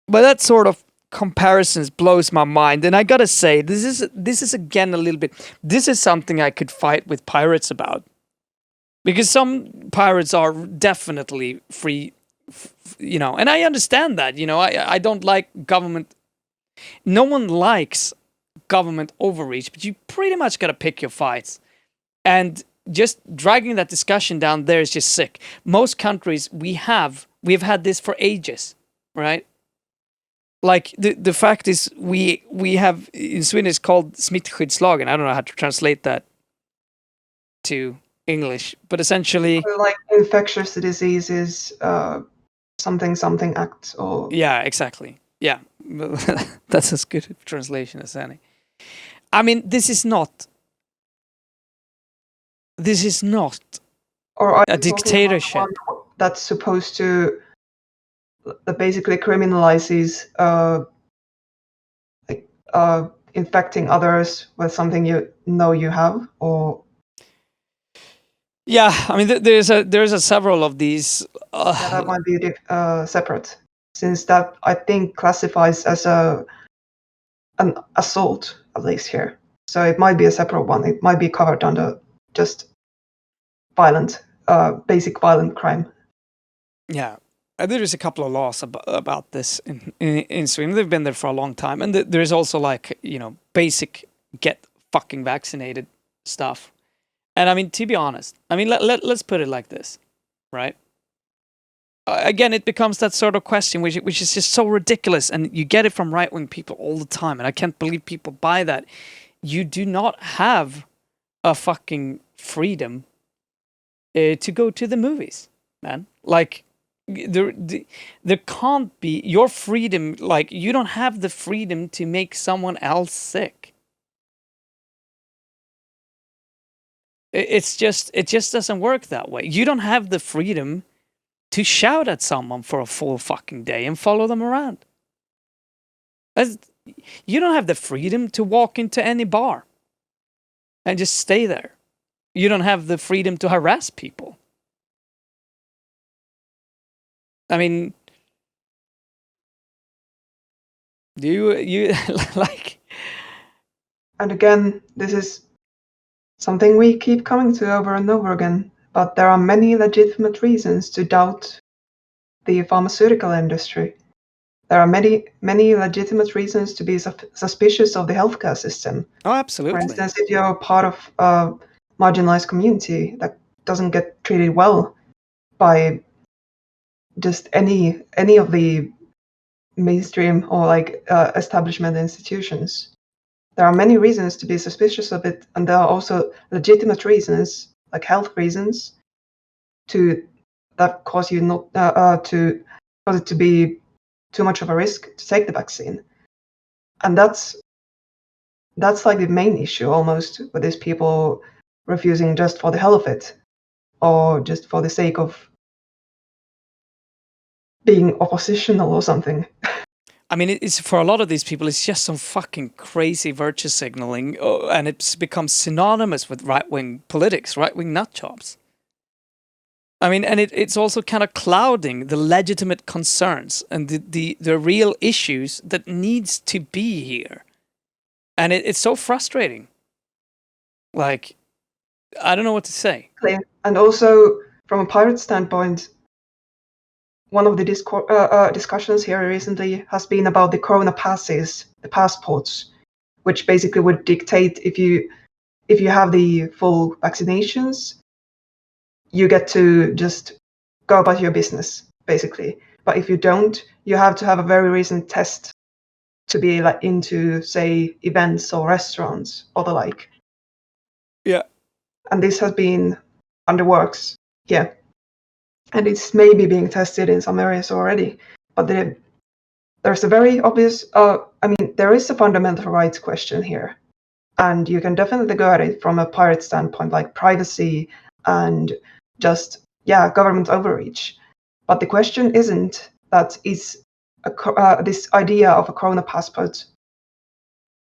that sort of comparisons blows my mind, and I gotta say, this is again a little bit. This is something I could fight with pirates about, because some pirates are definitely free, you know, and I understand that. You know, I don't like government. No one likes government overreach, but you pretty much got to pick your fights. And just dragging that discussion down there is just sick. Most countries we've had this for ages, right? Like the fact is we have in Sweden it's called smittskyddslagen. I don't know how to translate that to English, but essentially like infectious diseases, something act, or yeah, exactly. Yeah, that's as good a translation as any. I mean, this is not or a dictatorship. That's supposed to that basically criminalizes infecting others with something you know you have, or yeah, I mean, there's a several of these. yeah, that might be separate, since that I think classifies as an assault, at least here. So it might be a separate one. It might be covered under just violent, basic violent crime. Yeah, there is a couple of laws about this in Sweden. They've been there for a long time, and there's also, like, you know, basic get fucking vaccinated stuff. And I mean, to be honest, I mean, let's put it like this, right? Again, it becomes that sort of question which is just so ridiculous, and you get it from right-wing people all the time, and I can't believe people buy that. You do not have a fucking freedom to go to the movies, man. Like, there can't be your freedom. Like, you don't have the freedom to make someone else sick. It just doesn't work that way. You don't have the freedom to shout at someone for a full fucking day and follow them around. You don't have the freedom to walk into any bar and just stay there. You don't have the freedom to harass people. I mean, do you like? And again, this is something we keep coming to over and over again, but there are many legitimate reasons to doubt the pharmaceutical industry. There are many legitimate reasons to be suspicious of the healthcare system. Oh, absolutely. For instance, if you're part of a marginalized community that doesn't get treated well by just any of the mainstream or like establishment institutions, there are many reasons to be suspicious of it, and there are also legitimate reasons, like health reasons, that cause you not to cause it to be too much of a risk to take the vaccine. And that's like the main issue almost with these people refusing just for the hell of it, or just for the sake of being oppositional or something. I mean, it's for a lot of these people, it's just some fucking crazy virtue signaling, and it's become synonymous with right-wing politics, right-wing nutjobs. I mean, and it's also kind of clouding the legitimate concerns and the real issues that needs to be here. And it's so frustrating. Like, I don't know what to say. And also, from a pirate standpoint, one of the discussions here recently has been about the corona passes, the passports, which basically would dictate if you have the full vaccinations, you get to just go about your business, basically. But if you don't, you have to have a very recent test to be like into, say, events or restaurants or the like. Yeah. And this has been under works, yeah. And it's maybe being tested in some areas already. But there's a very obvious, there is a fundamental rights question here. And you can definitely go at it from a pirate standpoint, like privacy and just, government overreach. But the question isn't that is this idea of a corona passport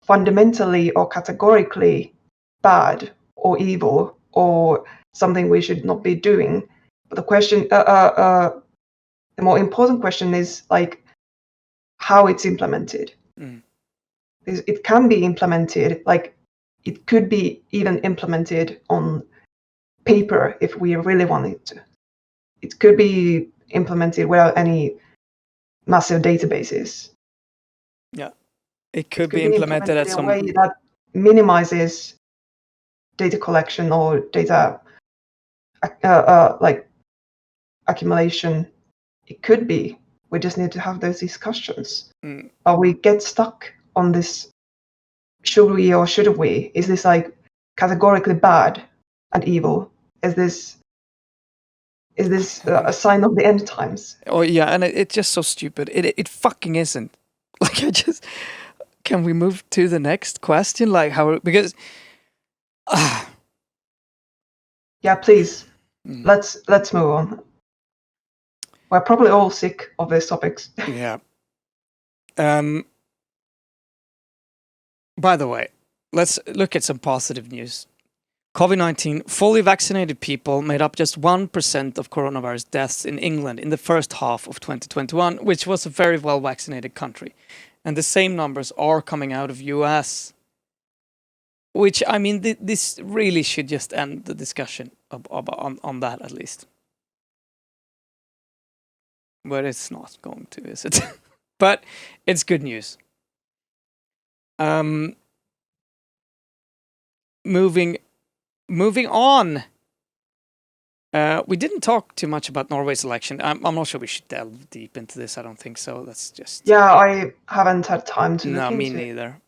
fundamentally or categorically bad or evil or something we should not be doing. But the question, the more important question is like how it's implemented. It can be implemented, like it could be even implemented on paper if we really wanted to. It could be implemented without any massive databases. Yeah, it could be implemented at in a way that minimizes data collection or data like accumulation. It could be. We just need to have those discussions. But we get stuck on this: should we or shouldn't we? Is this like categorically bad and evil? Is this a sign of the end times? Oh yeah, and it's just so stupid. It fucking isn't. Like, can we move to the next question? Like how, because yeah, please. Let's move on. We're probably all sick of these topics. Yeah. By the way, let's look at some positive news. COVID-19, fully vaccinated people made up just 1% of coronavirus deaths in England in the first half of 2021, which was a very well vaccinated country. And the same numbers are coming out of US. Which, I mean, this really should just end the discussion on that at least. But it's not going to, is it? But it's good news. Moving on. We didn't talk too much about Norway's election. I'm not sure we should delve deep into this. I don't think so. Let's just... Yeah, I haven't had time to look into it. No, me neither.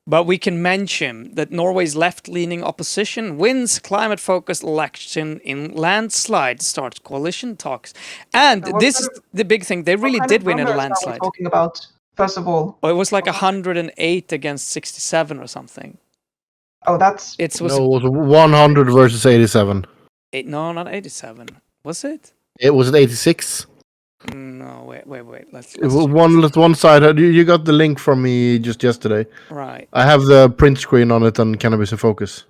But we can mention that Norway's left-leaning opposition wins climate-focused election in landslide, starts coalition talks. And this is the big thing. They really did win in a landslide. What talking about, first of all? Oh, it was like 108 against 67 or something. Oh, that's... It was 100 versus 87. No, not 87. Was it? It was 86. No, wait. Let's One side. You got the link from me just yesterday. right. I have the print screen on it on Cannabis in Focus.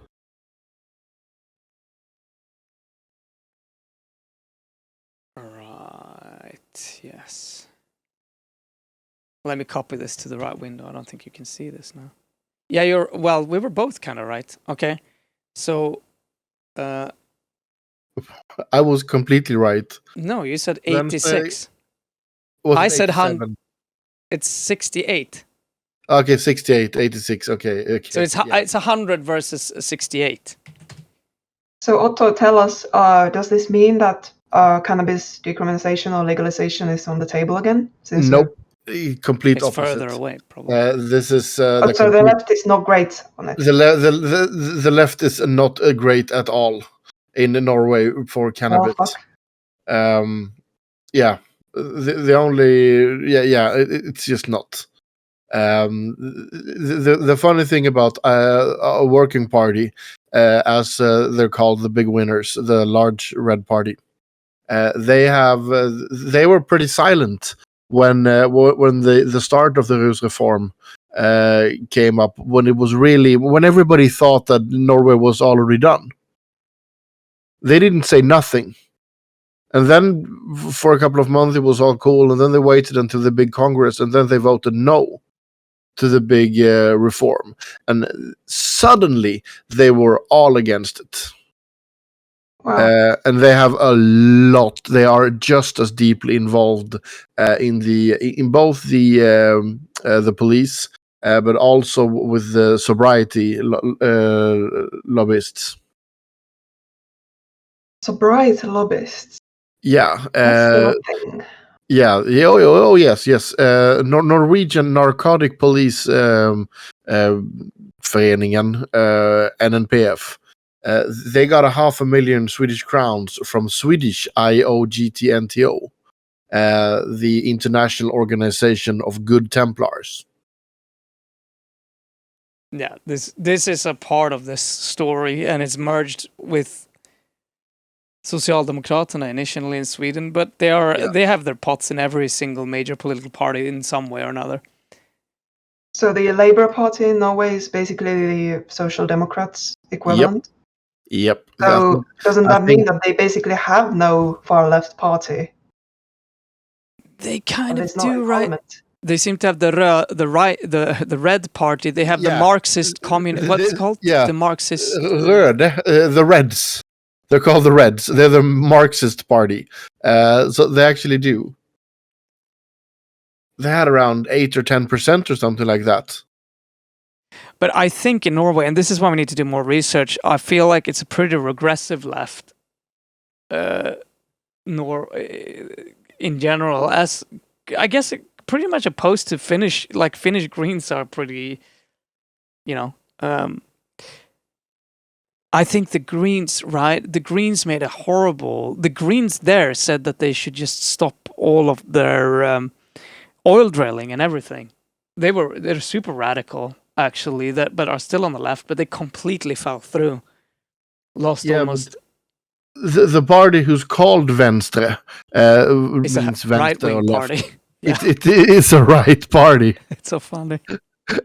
Right. Yes. Let me copy this to the right window. I don't think you can see this now. Yeah, we were both kind of right. Okay. So, I was completely right. no, you said Then 86. Was I it said 87? It's 68. Okay, 68, 86. Okay. So it's 100 versus 68. So Otto, tell us, does this mean that cannabis decriminalization or legalization is on the table again? Since Nope. Complete It's opposite. further away, probably. This is so the left is not great on it. the left is not great at all in Norway for cannabis. Oh, fuck. Yeah, the only it's just not. The funny thing about a working party, as they're called, the big winners, the large red party, they were pretty silent when the start of the Rus reform came up, when everybody thought that Norway was already done. They didn't say nothing. And then for a couple of months it was all cool, and then they waited until the big Congress, and then they voted no to the big reform. And suddenly they were all against it. Wow. And they have a lot. They are just as deeply involved in both the police, but also with the sobriety lobbyists. Sobriety lobbyists. Yeah. That's still a thing. Yeah. Oh, yes. Norwegian Narcotic Police Föreningen, NNPF. They got 500,000 Swedish crowns from Swedish IOGTNTO, the International Organization of Good Templars. Yeah, this is a part of this story, and it's merged with Socialdemokraterna initially in Sweden, but they have their pots in every single major political party in some way or another. So the Labour Party in Norway is basically the Social Democrats equivalent. Yep. So doesn't that mean that they basically have no far left party? They kind And of it's not do, in right? parliament. They seem to have the red party. They have the Marxist communist. What's it called? Yeah. The Marxist. The Reds. They're called the Reds. They're the Marxist party. So they actually do. They had around 8 or 10% or something like that. But I think in Norway, and this is why we need to do more research, I feel like it's a pretty regressive left in general, as I guess pretty much opposed to Finnish Greens are pretty, I think the Greens, right? The Greens made the Greens there said that they should just stop all of their oil drilling and everything. They're super radical, actually, but are still on the left, but they completely fell through. Lost almost. The party who's called Venstre It's means a Venstre right-wing or left. party. Yeah. It is a right party. It's so funny.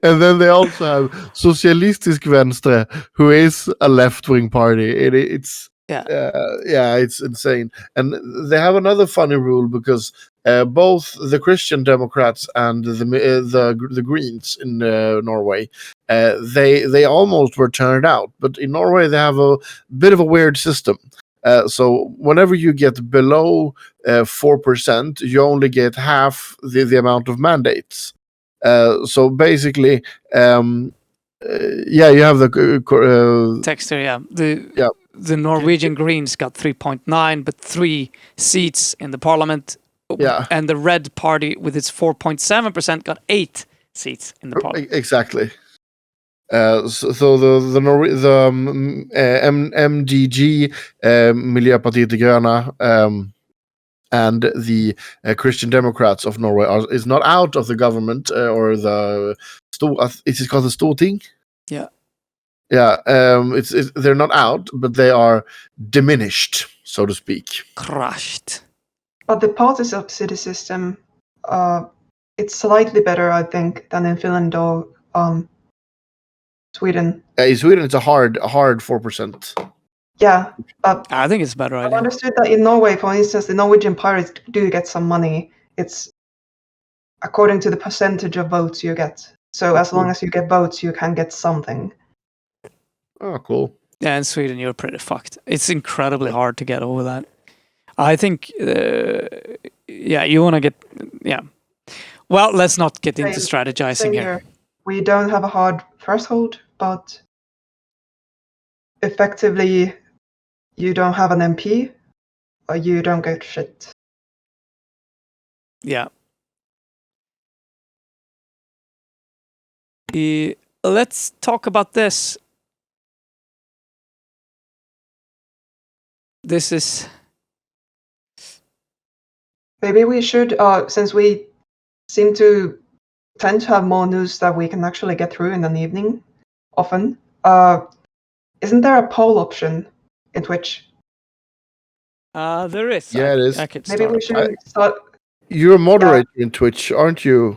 And then they also have Socialistisk Venstre, who is a left-wing party. It's it's insane. And they have another funny rule, because both the Christian Democrats and the Greens in Norway, they almost were turned out. But in Norway, they have a bit of a weird system. So whenever you get below 4%, you only get half the amount of mandates. So basically, you have the Texter, yeah. The Norwegian Greens got 3.9, but 3 seats in the parliament. Yeah. And the Red Party, with its 4.7%, got 8 seats in the parliament. Exactly. So the MDG, Miljöpartiet de Gröna, and the Christian Democrats of Norway is not out of the government or the is it called the Storting? Yeah. Yeah, they're not out, but they are diminished, so to speak. Crushed. But the party subsidy system, it's slightly better, I think, than in Finland or Sweden. In Sweden, it's a hard 4%. Yeah, but I think it's a better I've idea. understood that in Norway, for instance, the Norwegian pirates do get some money. It's according to the percentage of votes you get. So as long as you get votes, you can get something. Oh, cool. Yeah, in Sweden, you're pretty fucked. It's incredibly hard to get over that. I think, you want to get, Well, let's not get into strategizing Same here. here. We don't have a hard threshold, but effectively, you don't have an MP, or you don't get shit. Yeah. Let's talk about this. This is... Maybe we should, since we seem to tend to have more news that we can actually get through in an evening, often. Isn't there a poll option in Twitch? There is. Yeah, it is. I could Maybe start we up. should start. You're a moderator in Twitch, aren't you,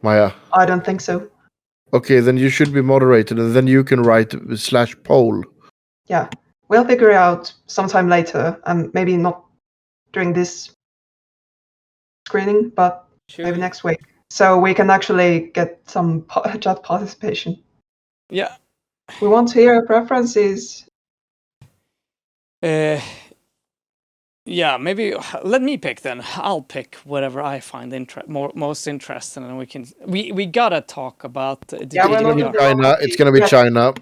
Maya? I don't think so. Okay, then you should be moderated, and then you can write /poll. Yeah, we'll figure it out sometime later, and maybe not during this screening, but maybe next week. So we can actually get some chat participation. Yeah. We want to hear preferences. Maybe let me pick then. I'll pick whatever I find most interesting, and we gotta talk about the China. It's gonna be China.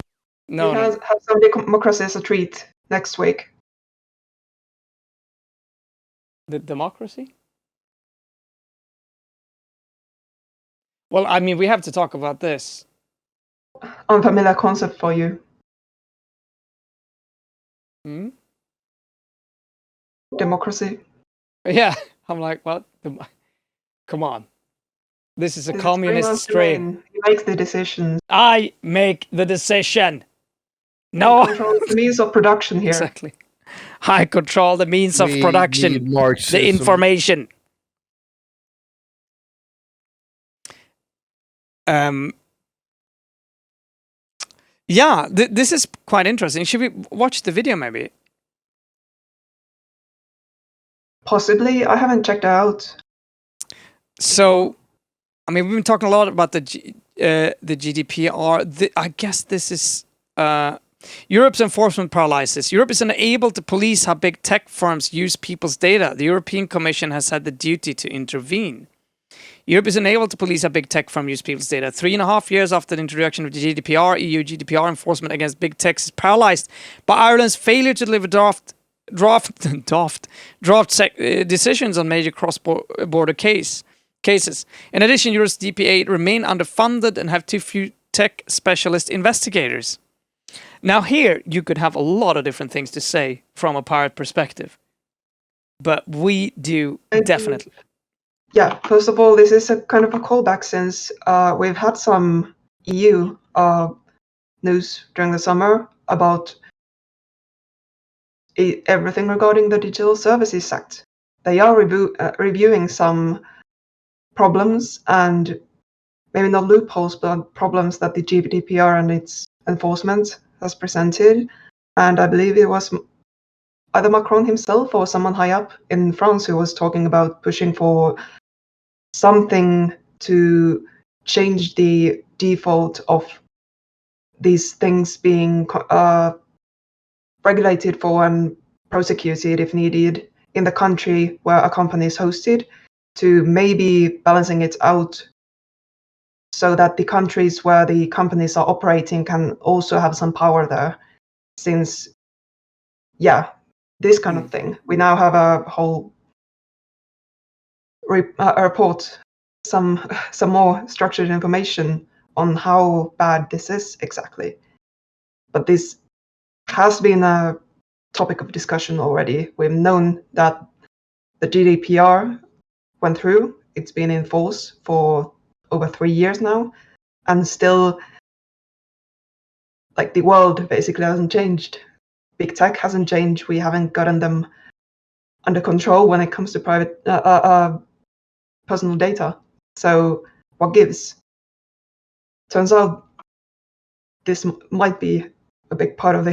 No, we have some democracy as a treat next week. The democracy? Well, I mean, we have to talk about this. Unfamiliar concept for you. Democracy. Yeah, I'm like, what? Come on. This is a communist strain. He makes the decisions. I make the decision. No. I control the means of production here. Exactly. I control the means of production. The information. This is quite interesting. Should we watch the video maybe? Possibly. I haven't checked it out. So, I mean, we've been talking a lot about the GDPR. I guess this is Europe's enforcement paralysis. Europe is unable to police how big tech firms use people's data. The European Commission has had the duty to intervene. Europe is unable to police how big tech firms use people's data. 3.5 years after the introduction of the GDPR, EU GDPR enforcement against big tech is paralyzed by Ireland's failure to deliver draft decisions on major cross-border cases. In addition, Europe's DPA remain underfunded and have too few tech specialist investigators. Now here, you could have a lot of different things to say from a pirate perspective. But we do definitely. Yeah, first of all, this is a kind of a callback since we've had some EU news during the summer about everything regarding the Digital Services Act. They are reviewing some problems and maybe not loopholes, but problems that the GDPR and its enforcement has presented. And I believe it was either Macron himself or someone high up in France who was talking about pushing for something to change the default of these things being regulated for and prosecuted if needed in the country where a company is hosted, to maybe balancing it out so that the countries where the companies are operating can also have some power there. Since, this kind of thing. We now have a whole report, some more structured information on how bad this is exactly. But this has been a topic of discussion already. We've known that the GDPR went through. It's been in force for over 3 years now, and still, like, the world basically hasn't changed. Big tech hasn't changed. We haven't gotten them under control when it comes to private personal data. So what gives? Turns out this might be a big part of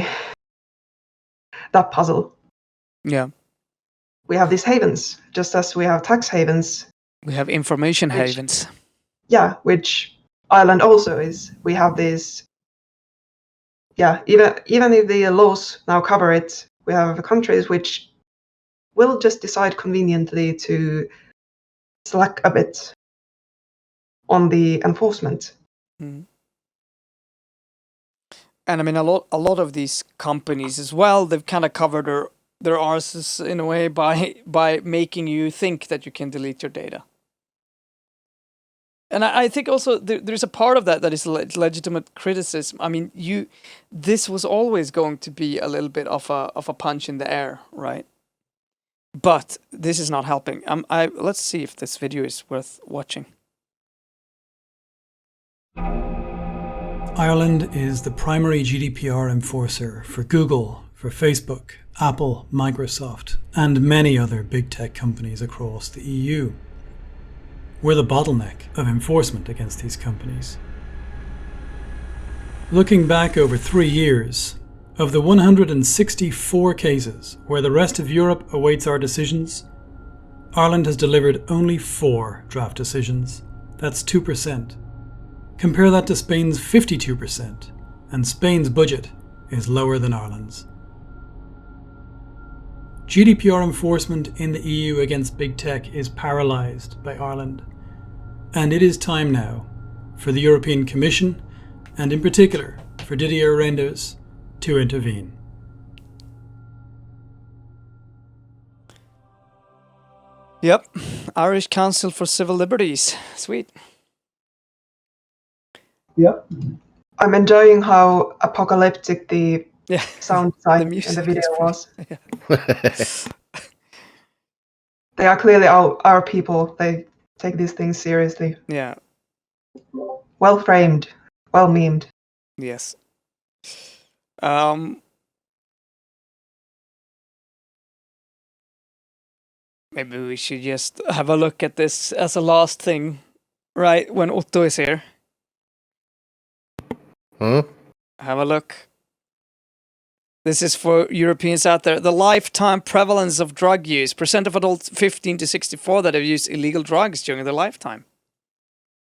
that puzzle. Yeah. We have these havens, just as we have tax havens. We have information havens. Yeah, which Ireland also is. We have this. Yeah, even if the laws now cover it, we have countries which will just decide conveniently to slack a bit on the enforcement. Mm. And I mean, a lot of these companies as well, they've kind of covered their arses in a way by making you think that you can delete your data. And I think also there's a part of that is legitimate criticism. I mean, this was always going to be a little bit of a punch in the air, right? But this is not helping. Let's see if this video is worth watching. Ireland is the primary GDPR enforcer for Google, for Facebook, Apple, Microsoft, and many other big tech companies across the EU. We're the bottleneck of enforcement against these companies. Looking back over 3 years, of the 164 cases where the rest of Europe awaits our decisions, Ireland has delivered only 4 draft decisions. That's 2%. Compare that to Spain's 52%, and Spain's budget is lower than Ireland's. GDPR enforcement in the EU against big tech is paralysed by Ireland, and it is time now for the European Commission, and in particular for Didier Reynders, to intervene. Yep, Irish Council for Civil Liberties. Sweet. Yep. I'm enjoying how apocalyptic the sound design The in the video was. Yeah. They are clearly our people. They take these things seriously. Yeah. Well framed, well memed. Yes. Maybe we should just have a look at this as a last thing, right? When Otto is here. Huh? Have a look. This is for Europeans out there. The lifetime prevalence of drug use. % of adults 15 to 64 that have used illegal drugs during their lifetime.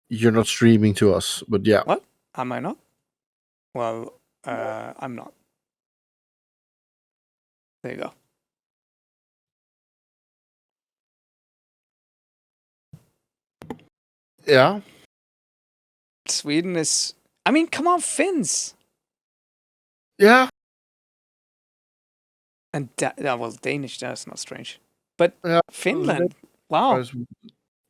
You're not streaming to us, but yeah. What? Am I not? Well, I'm not. There you go. Yeah. Sweden is... I mean, come on, Finns! Yeah. And well, Danish, that's not strange. But Yeah. Finland, wow.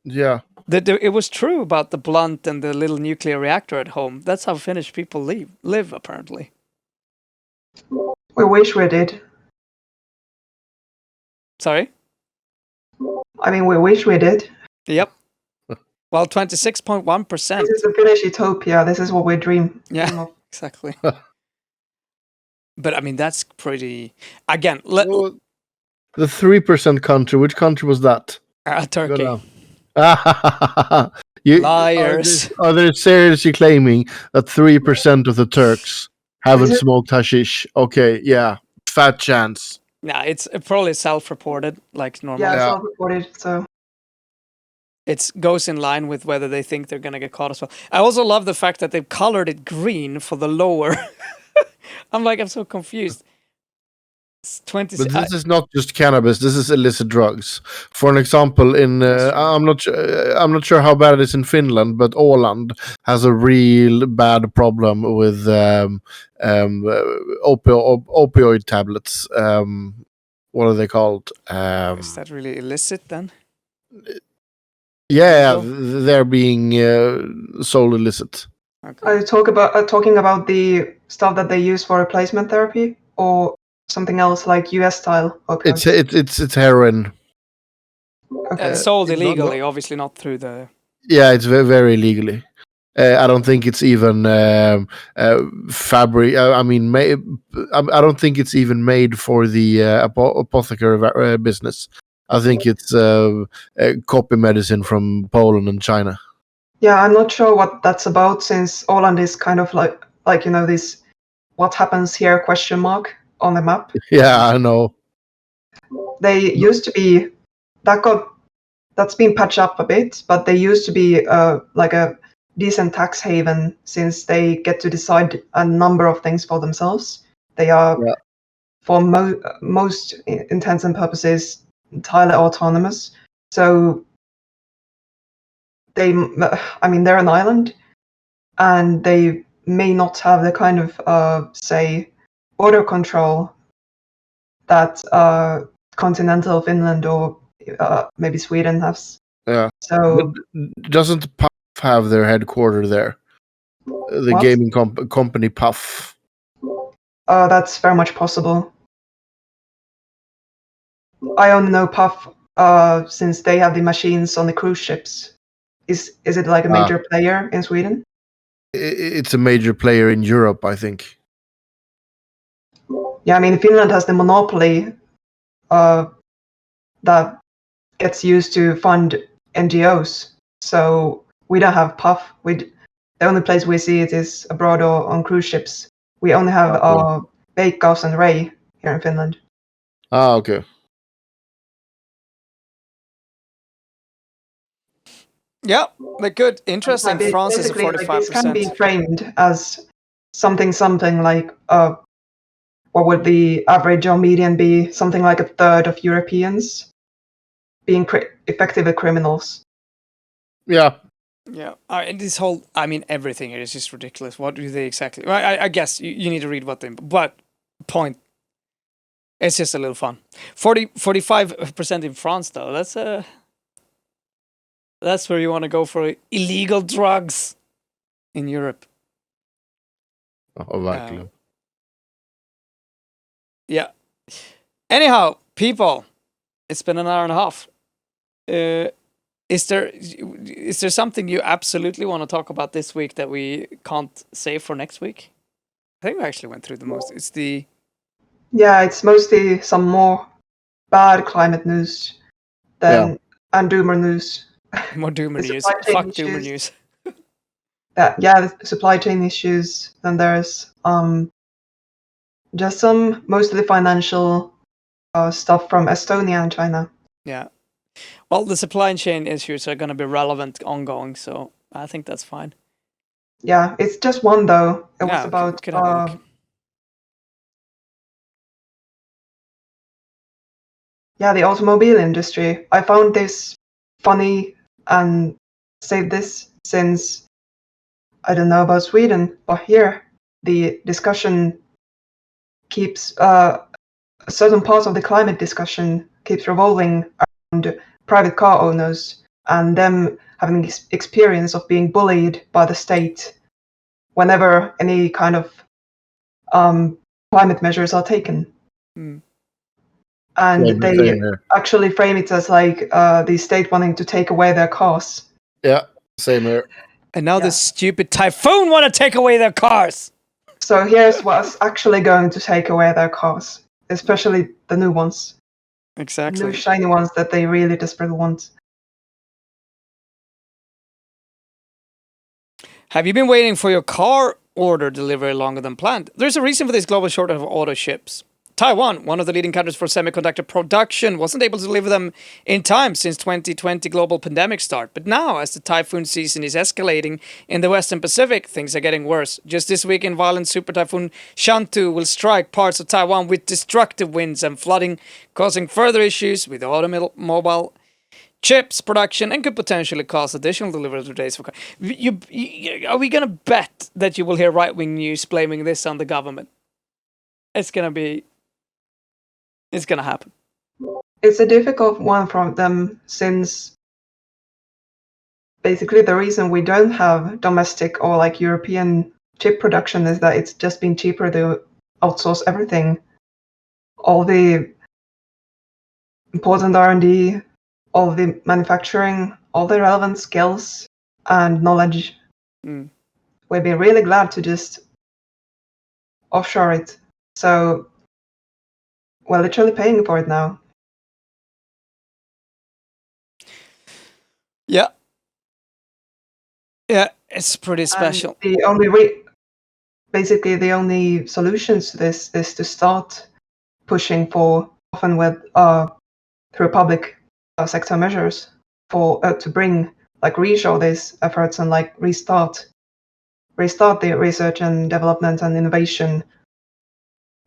Yeah. It was true about the blunt and the little nuclear reactor at home. That's how Finnish people live apparently. We wish we did. Sorry? I mean, we wish we did. Yep. Well, 26.1%. This is a Finnish utopia. This is what we dream. Yeah, exactly. But I mean, that's pretty... Again, The 3% country, which country was that? Turkey. Liars. Are they seriously claiming that 3% of the Turks haven't smoked hashish? Okay, yeah. Fat chance. Nah, it's probably self-reported, like normal. Yeah, self-reported, so... It goes in line with whether they think they're going to get caught as well. I also love the fact that they've colored it green for the lower. I'm so confused. But this is not just cannabis. This is illicit drugs. For an example, in I'm not sure how bad it is in Finland, but Åland has a real bad problem with opioid tablets. What are they called? Is that really illicit then? Yeah, they're being sold illicit. Okay. Are you talking about the stuff that they use for replacement therapy, or something else like US style? It's heroin. Okay. Sold illegally, obviously not through the... Yeah, it's very, very illegally. I don't think it's even fabric. I mean, I don't think it's even made for the apothecary business. I think it's copy medicine from Poland and China. Yeah, I'm not sure what that's about, since Åland is kind of like this "what happens here?" question mark on the map. Yeah, I know. They used to be that's been patched up a bit, but they used to be like a decent tax haven, since they get to decide a number of things for themselves. They are, Yeah. for most intents and purposes, entirely autonomous. So they're an island, and they may not have the kind of say border control that continental Finland or maybe Sweden has. Yeah. So But doesn't Puff have their headquarters there? The what? gaming company Puff. That's very much possible. I only know Puff since they have the machines on the cruise ships. Is it like a major player in Sweden? It's a major player in Europe, I think. Yeah, I mean, Finland has the monopoly that gets used to fund NGOs. So we don't have Puff. The only place we see it is abroad or on cruise ships. We only have Veikkaus and Ray here in Finland. Ah, okay. Yeah, but good. Interesting. Yeah, France is a basically, like, this can be 45%. framed as something like what would the average or median be? Something like a third of Europeans being effectively criminals. Yeah. Yeah, and this whole, I mean, everything here is just ridiculous. What do they exactly? Well, I guess you need to read what they. But point, it's just a little fun. 45% in France, though. That's where you want to go for illegal drugs in Europe. Oh, verkligen. Yeah. Anyhow, people, it's been an hour and a half. Is there something you absolutely want to talk about this week that we can't save for next week? I think we actually went through the most. It's mostly some more bad climate news and doomer news. More doomer The news. supply chain Fuck doomer issues. news. The supply chain issues. Then there's just some mostly financial stuff from Estonia and China. Yeah. Well, the supply chain issues are going to be relevant ongoing, so I think that's fine. Yeah, it's just one though. It was Yeah, about could have a look. the automobile industry. I found this funny and saved this since I don't know about Sweden, but here the discussion keeps certain parts of the climate discussion keeps revolving around private car owners and them having experience of being bullied by the state whenever any kind of climate measures are taken. Mm. And they actually frame it as like the state wanting to take away their cars. Yeah, same here. And now this stupid typhoon want to take away their cars. So here's what's actually going to take away their cars, especially the new ones. Exactly. New shiny ones that they really desperately want. Have you been waiting for your car order delivery longer than planned? There's a reason for this global shortage of auto chips. Taiwan, one of the leading countries for semiconductor production, wasn't able to deliver them in time since 2020 global pandemic start. But now, as the typhoon season is escalating in the Western Pacific, things are getting worse. Just this weekend, violent super typhoon Shantu will strike parts of Taiwan with destructive winds and flooding, causing further issues with automobile chips production and could potentially cause additional delivery delays for cars. Are we going to bet that you will hear right-wing news blaming this on the government? It's going to happen. It's a difficult one from them, since basically the reason we don't have domestic or like European chip production is that it's just been cheaper to outsource everything. All the important R&D, all the manufacturing, all the relevant skills and knowledge We've been really glad to just offshore it. So we're literally paying for it now. Yeah. Yeah, it's pretty special. And basically the only solutions to this is to start pushing for, often with through public sector measures, for to bring, like, reshore these efforts and like restart the research and development and innovation,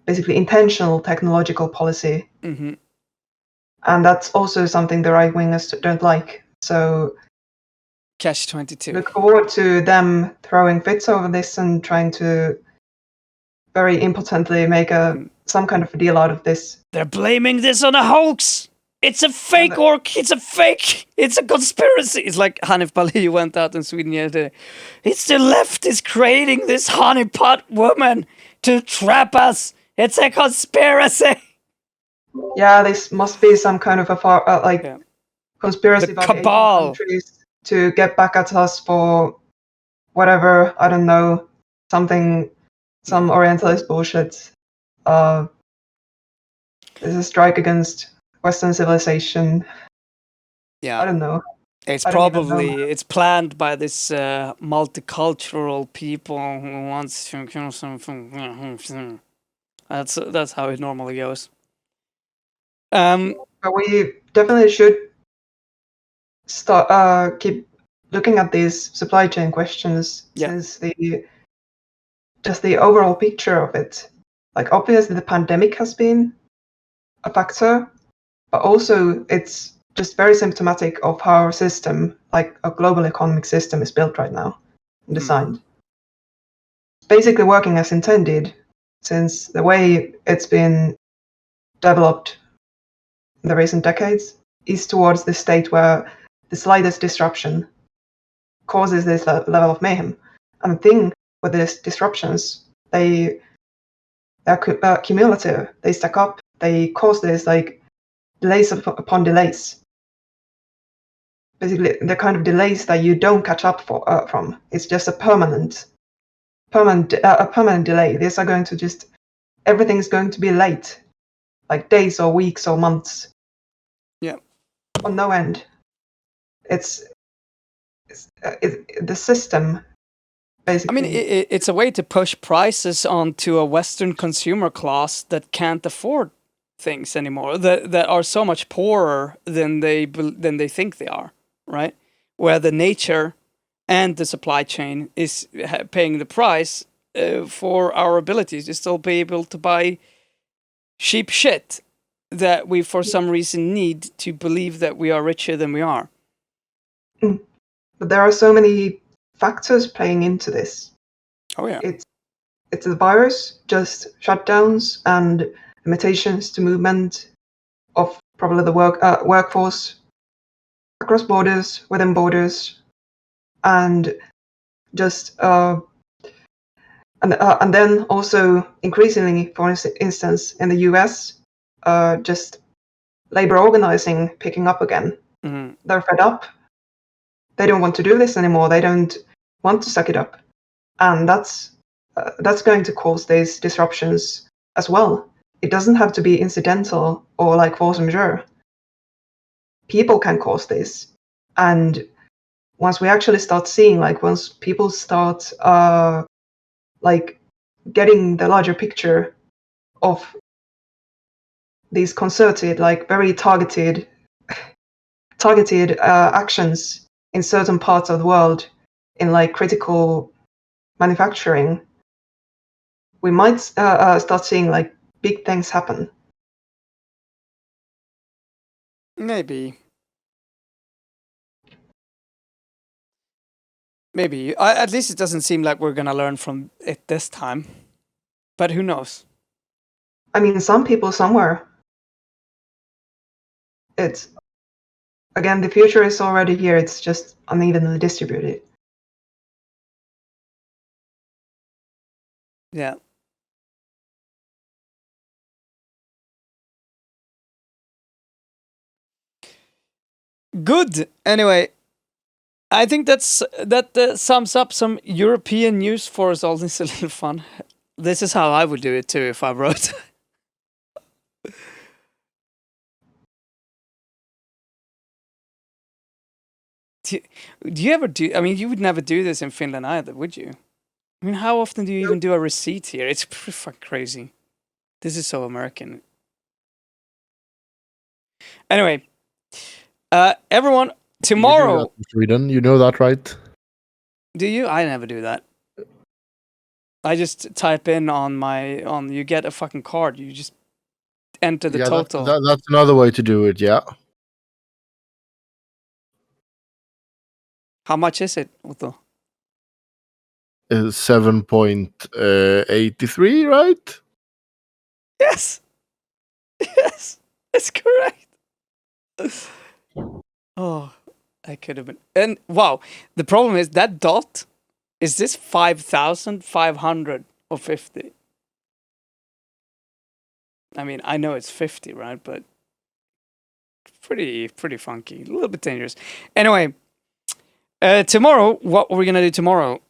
basically intentional technological policy. Mm-hmm. And that's also something the right wingers don't like. So Catch-22. look forward to them throwing fits over this and trying to very impotently make some kind of a deal out of this. They're blaming this on a hoax. It's a fake orc. It's a fake. It's a conspiracy. It's like Hanif Bali went out in Sweden yesterday. It's the left is creating this honeypot woman to trap us. It's a conspiracy. Yeah, this must be some kind of a conspiracy The by the Asian cabal. countries to get back at us for whatever, I don't know, some Orientalist bullshit. It's a strike against Western civilization. Yeah. I don't know. It's I don't even know. it's planned by this multicultural people who wants to kill something. That's how it normally goes. But we definitely should start keep looking at these supply chain questions, since the overall picture of it, like, obviously the pandemic has been a factor, but also it's just very symptomatic of how our system, like a global economic system, is built right now and designed. It's basically working as intended, since the way it's been developed in the recent decades is towards this state where the slightest disruption causes this level of mayhem. And the thing with these disruptions, they're cumulative. They stack up. They cause this, like, delays upon delays. Basically, the kind of delays that you don't catch up from. It's just a permanent delay. These are going to just, everything's going to be late, like days or weeks or months. Yeah. On no end. It's the system, basically. I mean, it's a way to push prices onto a Western consumer class that can't afford things anymore, that are so much poorer than they think they are, right? Where the nature and the supply chain is paying the price for our ability to still be able to buy cheap shit that we for some reason need to believe that we are richer than we are. But there are so many factors playing into this. Oh yeah. It's the virus, just shutdowns and limitations to movement of probably the workforce across borders, within borders, and just and then also increasingly, for instance, in the US, just labor organizing picking up again. Mm-hmm. They're fed up. They don't want to do this anymore. They don't want to suck it up, and that's going to cause these disruptions as well. It doesn't have to be incidental or like force majeure. People can cause this, and once we actually start seeing, like, once people start like getting the larger picture of these concerted, like very targeted actions in certain parts of the world, in like critical manufacturing, we might start seeing like big things happen. Maybe. At least it doesn't seem like we're gonna learn from it this time. But who knows? I mean, some people somewhere. It's, again, the future is already here. It's just unevenly distributed. Yeah. Good. Anyway, I think that sums up some European news for us all. This is a little fun. This is how I would do it too if I wrote. Do you ever do? I mean, you would never do this in Finland either, would you? I mean, how often do you even do a receipt here? It's pretty fucking crazy. This is so American. Anyway, everyone, tomorrow. You do that in Sweden, you know that, right? Do you? I never do that. I just type in on you get a fucking card. You just enter the total. That's another way to do it. Yeah. How much is it, Otto? 7.83, right? Yes. Yes, that's correct. Oh, I could have been. And wow, the problem is that dot. Is this 5,500 or 50? I mean, I know it's 50, right? But pretty funky, a little bit dangerous. Anyway, tomorrow, what are we gonna do tomorrow?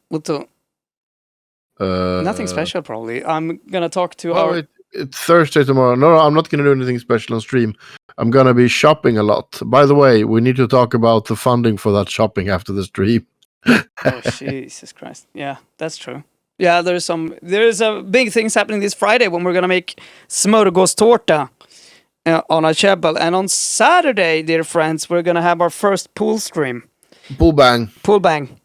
Nothing special, probably. I'm gonna talk to It's Thursday tomorrow. No, I'm not gonna do anything special on stream. I'm gonna be shopping a lot. By the way, we need to talk about the funding for that shopping after the stream. Oh, Jesus Christ. Yeah, that's true. Yeah, there's a big things happening this Friday when we're going to make smörgåstårta on a chapel. And on Saturday, dear friends, we're going to have our first pool stream. Pool bang. Pool bang.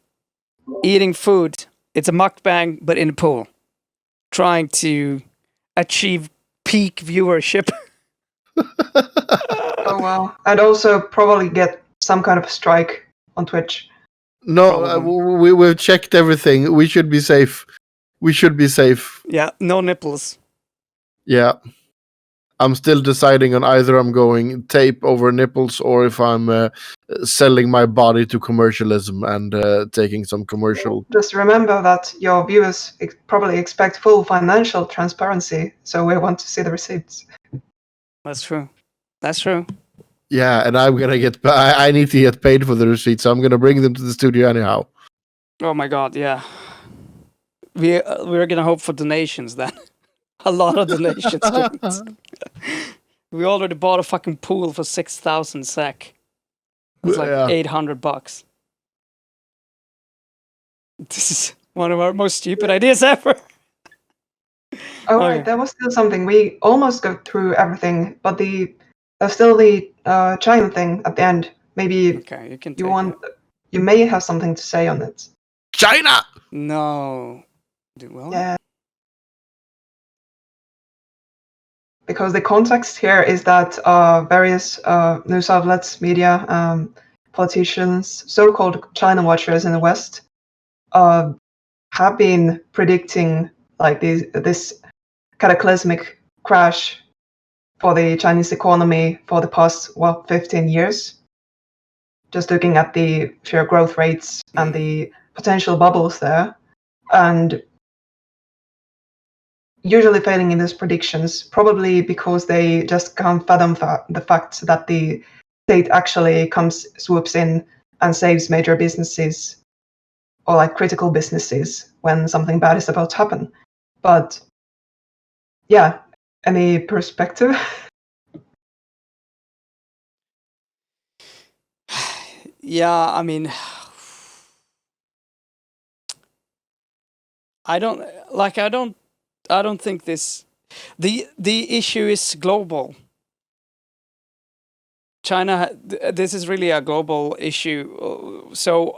Eating food. It's a mukbang, but in a pool. Trying to achieve peak viewership. Oh, wow. And also probably get some kind of strike on Twitch. No, we've checked everything. We should be safe. Yeah, no nipples. Yeah. I'm still deciding on either I'm going tape over nipples or if I'm selling my body to commercialism and taking some commercial. Just remember that your viewers probably expect full financial transparency, so we want to see the receipts. That's true. That's true. Yeah, and I'm gonna get. I need to get paid for the receipts, so I'm gonna bring them to the studio anyhow. Oh my god, yeah. We're gonna hope for donations then. A lot of donations. We already bought a fucking pool for 6,000 SEK. It's like $800. This is one of our most stupid ideas ever. Oh, right, there was still something. We almost got through everything, but there's still the China thing at the end. Maybe okay, you may have something to say on it. China! No. Well? Yeah. Because the context here is that various news outlets, media, politicians, so-called China watchers in the West have been predicting like this cataclysmic crash for the Chinese economy for the past 15 years. Just looking at the sheer growth rates and the potential bubbles there, and usually failing in these predictions, probably because they just can't fathom the fact that the state actually swoops in and saves major businesses or like critical businesses when something bad is about to happen. But yeah, any perspective? Yeah, I mean, I don't think this. The issue is global. China. This is really a global issue. So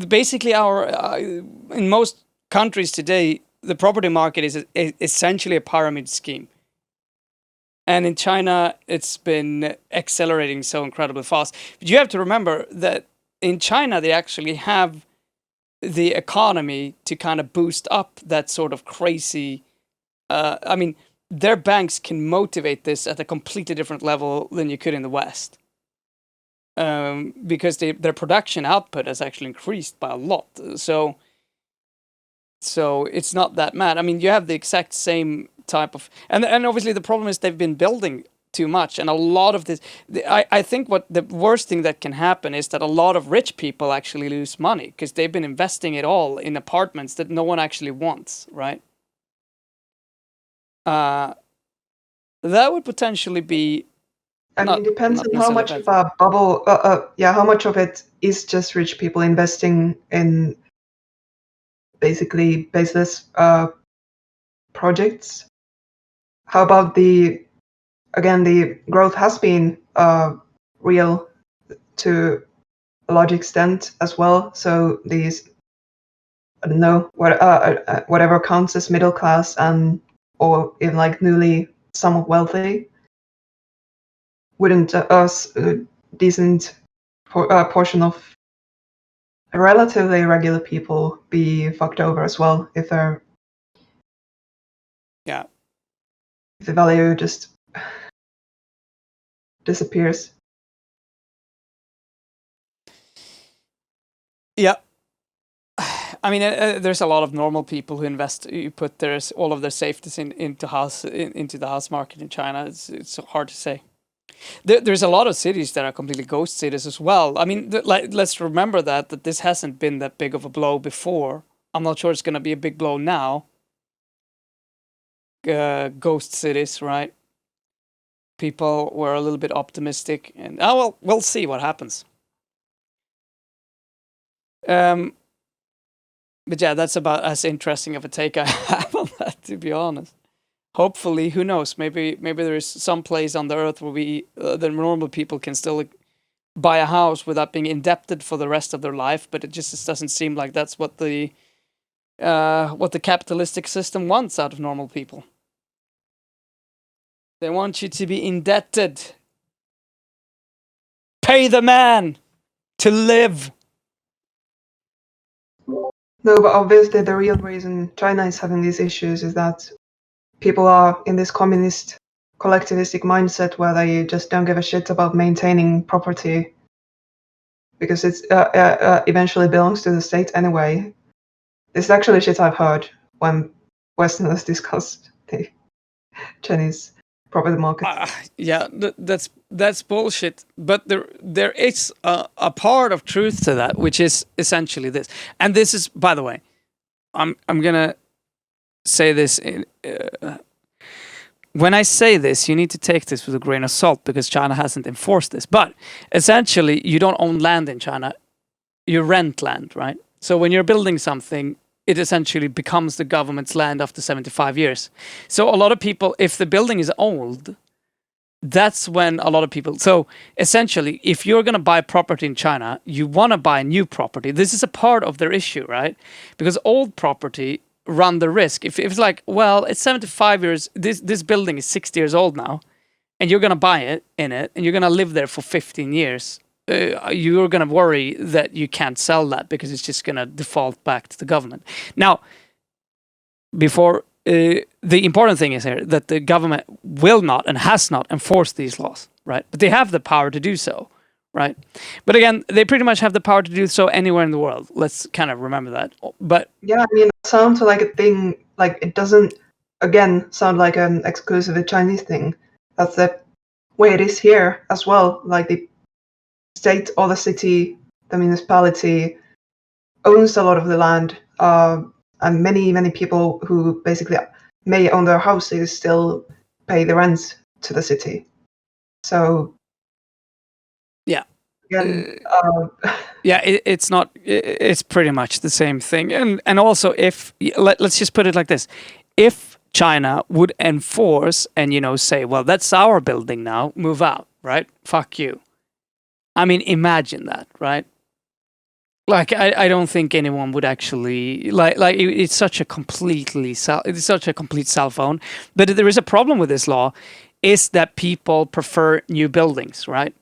basically, in most countries today, the property market is essentially a pyramid scheme. And in China, it's been accelerating so incredibly fast. But you have to remember that in China, they actually have the economy to kind of boost up that sort of crazy. I mean, their banks can motivate this at a completely different level than you could in the West. Because their production output has actually increased by a lot. So it's not that mad. I mean, you have the exact same type of, and obviously the problem is they've been building too much. And a lot of this, I think what the worst thing that can happen is that a lot of rich people actually lose money because they've been investing it all in apartments that no one actually wants, right? That would potentially be. I mean, it depends not on how necessarily much bad of a bubble, how much of it is just rich people investing in basically baseless projects. How about the growth has been real to a large extent as well. So these, I don't know, whatever counts as middle class and or even like newly somewhat wealthy, wouldn't a decent portion of relatively regular people be fucked over as well if they're Yeah. if the value just disappears? Yeah. I mean, there's a lot of normal people who put all of their safeties into the house market in China. It's hard to say. There's a lot of cities that are completely ghost cities as well. I mean, let's remember that this hasn't been that big of a blow before. I'm not sure it's going to be a big blow now. Ghost cities, right? People were a little bit optimistic, and we'll see what happens. But yeah, that's about as interesting of a take I have on that, to be honest. Hopefully, who knows? Maybe there is some place on the earth where the normal people can still buy a house without being indebted for the rest of their life. But it just doesn't seem like that's what the capitalistic system wants out of normal people. They want you to be indebted. Pay the man to live. No, but obviously the real reason China is having these issues is that people are in this communist collectivistic mindset where they just don't give a shit about maintaining property because it's eventually belongs to the state anyway. This is actually shit I've heard when Westerners discuss the Chinese property market. Yeah, that's bullshit. But there is a part of truth to that, which is essentially this. And this is, by the way, I'm gonna say this. When I say this, you need to take this with a grain of salt because China hasn't enforced this. But essentially, you don't own land in China; you rent land, right? So when you're building something, it essentially becomes the government's land after 75 years. So a lot of people, if the building is old, that's when a lot of people. So essentially, if you're going to buy property in China, you want to buy new property. This is a part of their issue, right? Because old property run the risk. If it's like, well, it's 75 years, this building is 60 years old now, and you're going to buy it, and you're going to live there for 15 years, you're going to worry that you can't sell that because it's just going to default back to the government. Now, before the important thing is here that the government will not and has not enforced these laws, right? But they have the power to do so, right? But again, they pretty much have the power to do so anywhere in the world. Let's kind of remember that. But yeah, I mean, it sounds like a thing. Like it doesn't, again, sound like an exclusive Chinese thing. That's the way it is here as well. Like the state or the city, the municipality owns a lot of the land, and many people who basically may own their houses still pay the rent to the city. So yeah, again, yeah, it's not. It's pretty much the same thing. And also, if let's just put it like this: if China would enforce and say, well, that's our building now, move out, right? Fuck you. I mean, imagine that, right? Like, I don't think anyone would actually like. It's such a complete cell phone. But there is a problem with this law, is that people prefer new buildings, right?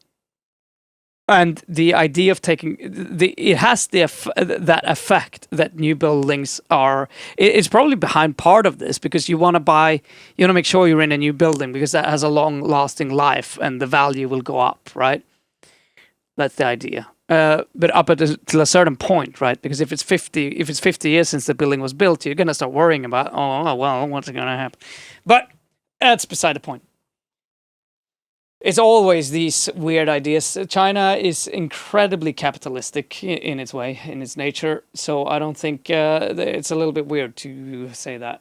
And the idea of taking it has that effect that new buildings are. It's probably behind part of this because you want to make sure you're in a new building because that has a long-lasting life and the value will go up, right? That's the idea. But up till a certain point, right? Because if it's 50 years since the building was built, you're gonna start worrying about, what's gonna happen? But that's beside the point. it's always these weird ideas. China is incredibly capitalistic in its way, in its nature. So I don't think it's a little bit weird to say that.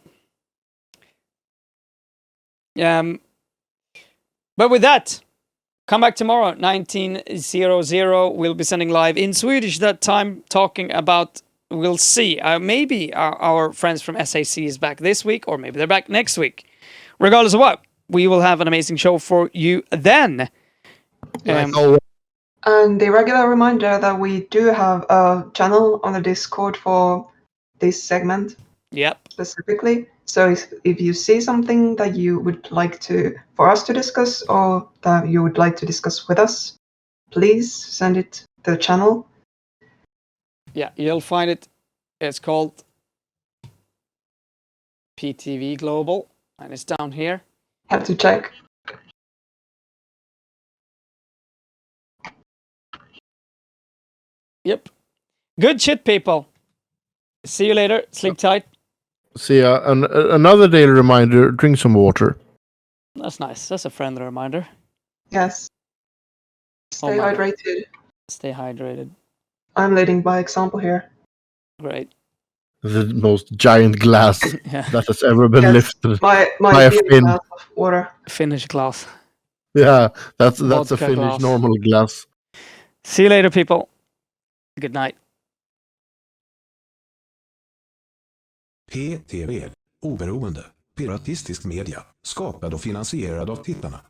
But with that, come back tomorrow, 19:00. We'll be sending live in Swedish that time, talking about. We'll see. Maybe our friends from SAC is back this week, or maybe they're back next week. Regardless of what, we will have an amazing show for you then. And the regular reminder that we do have a channel on the Discord for this segment. Yep. Specifically. So if you see something that you would like for us to discuss, or that you would like to discuss with us, please send it to the channel. Yeah, you'll find it. It's called PTV Global, and it's down here. Have to check. Yep. Good shit, people. See you later. Sleep tight. See ya. Another daily reminder, drink some water. That's nice. That's a friendly reminder. Yes. Stay hydrated. Stay hydrated. I'm leading by example here. Great. The most giant glass that has ever been lifted. My a Finn. glass of water. Finnish glass. Yeah, that's Vodka a Finnish glass. normal glass. See you later, people. Good night. PTV, oberoende, piratistisk media, skapad och finansierad av tittarna.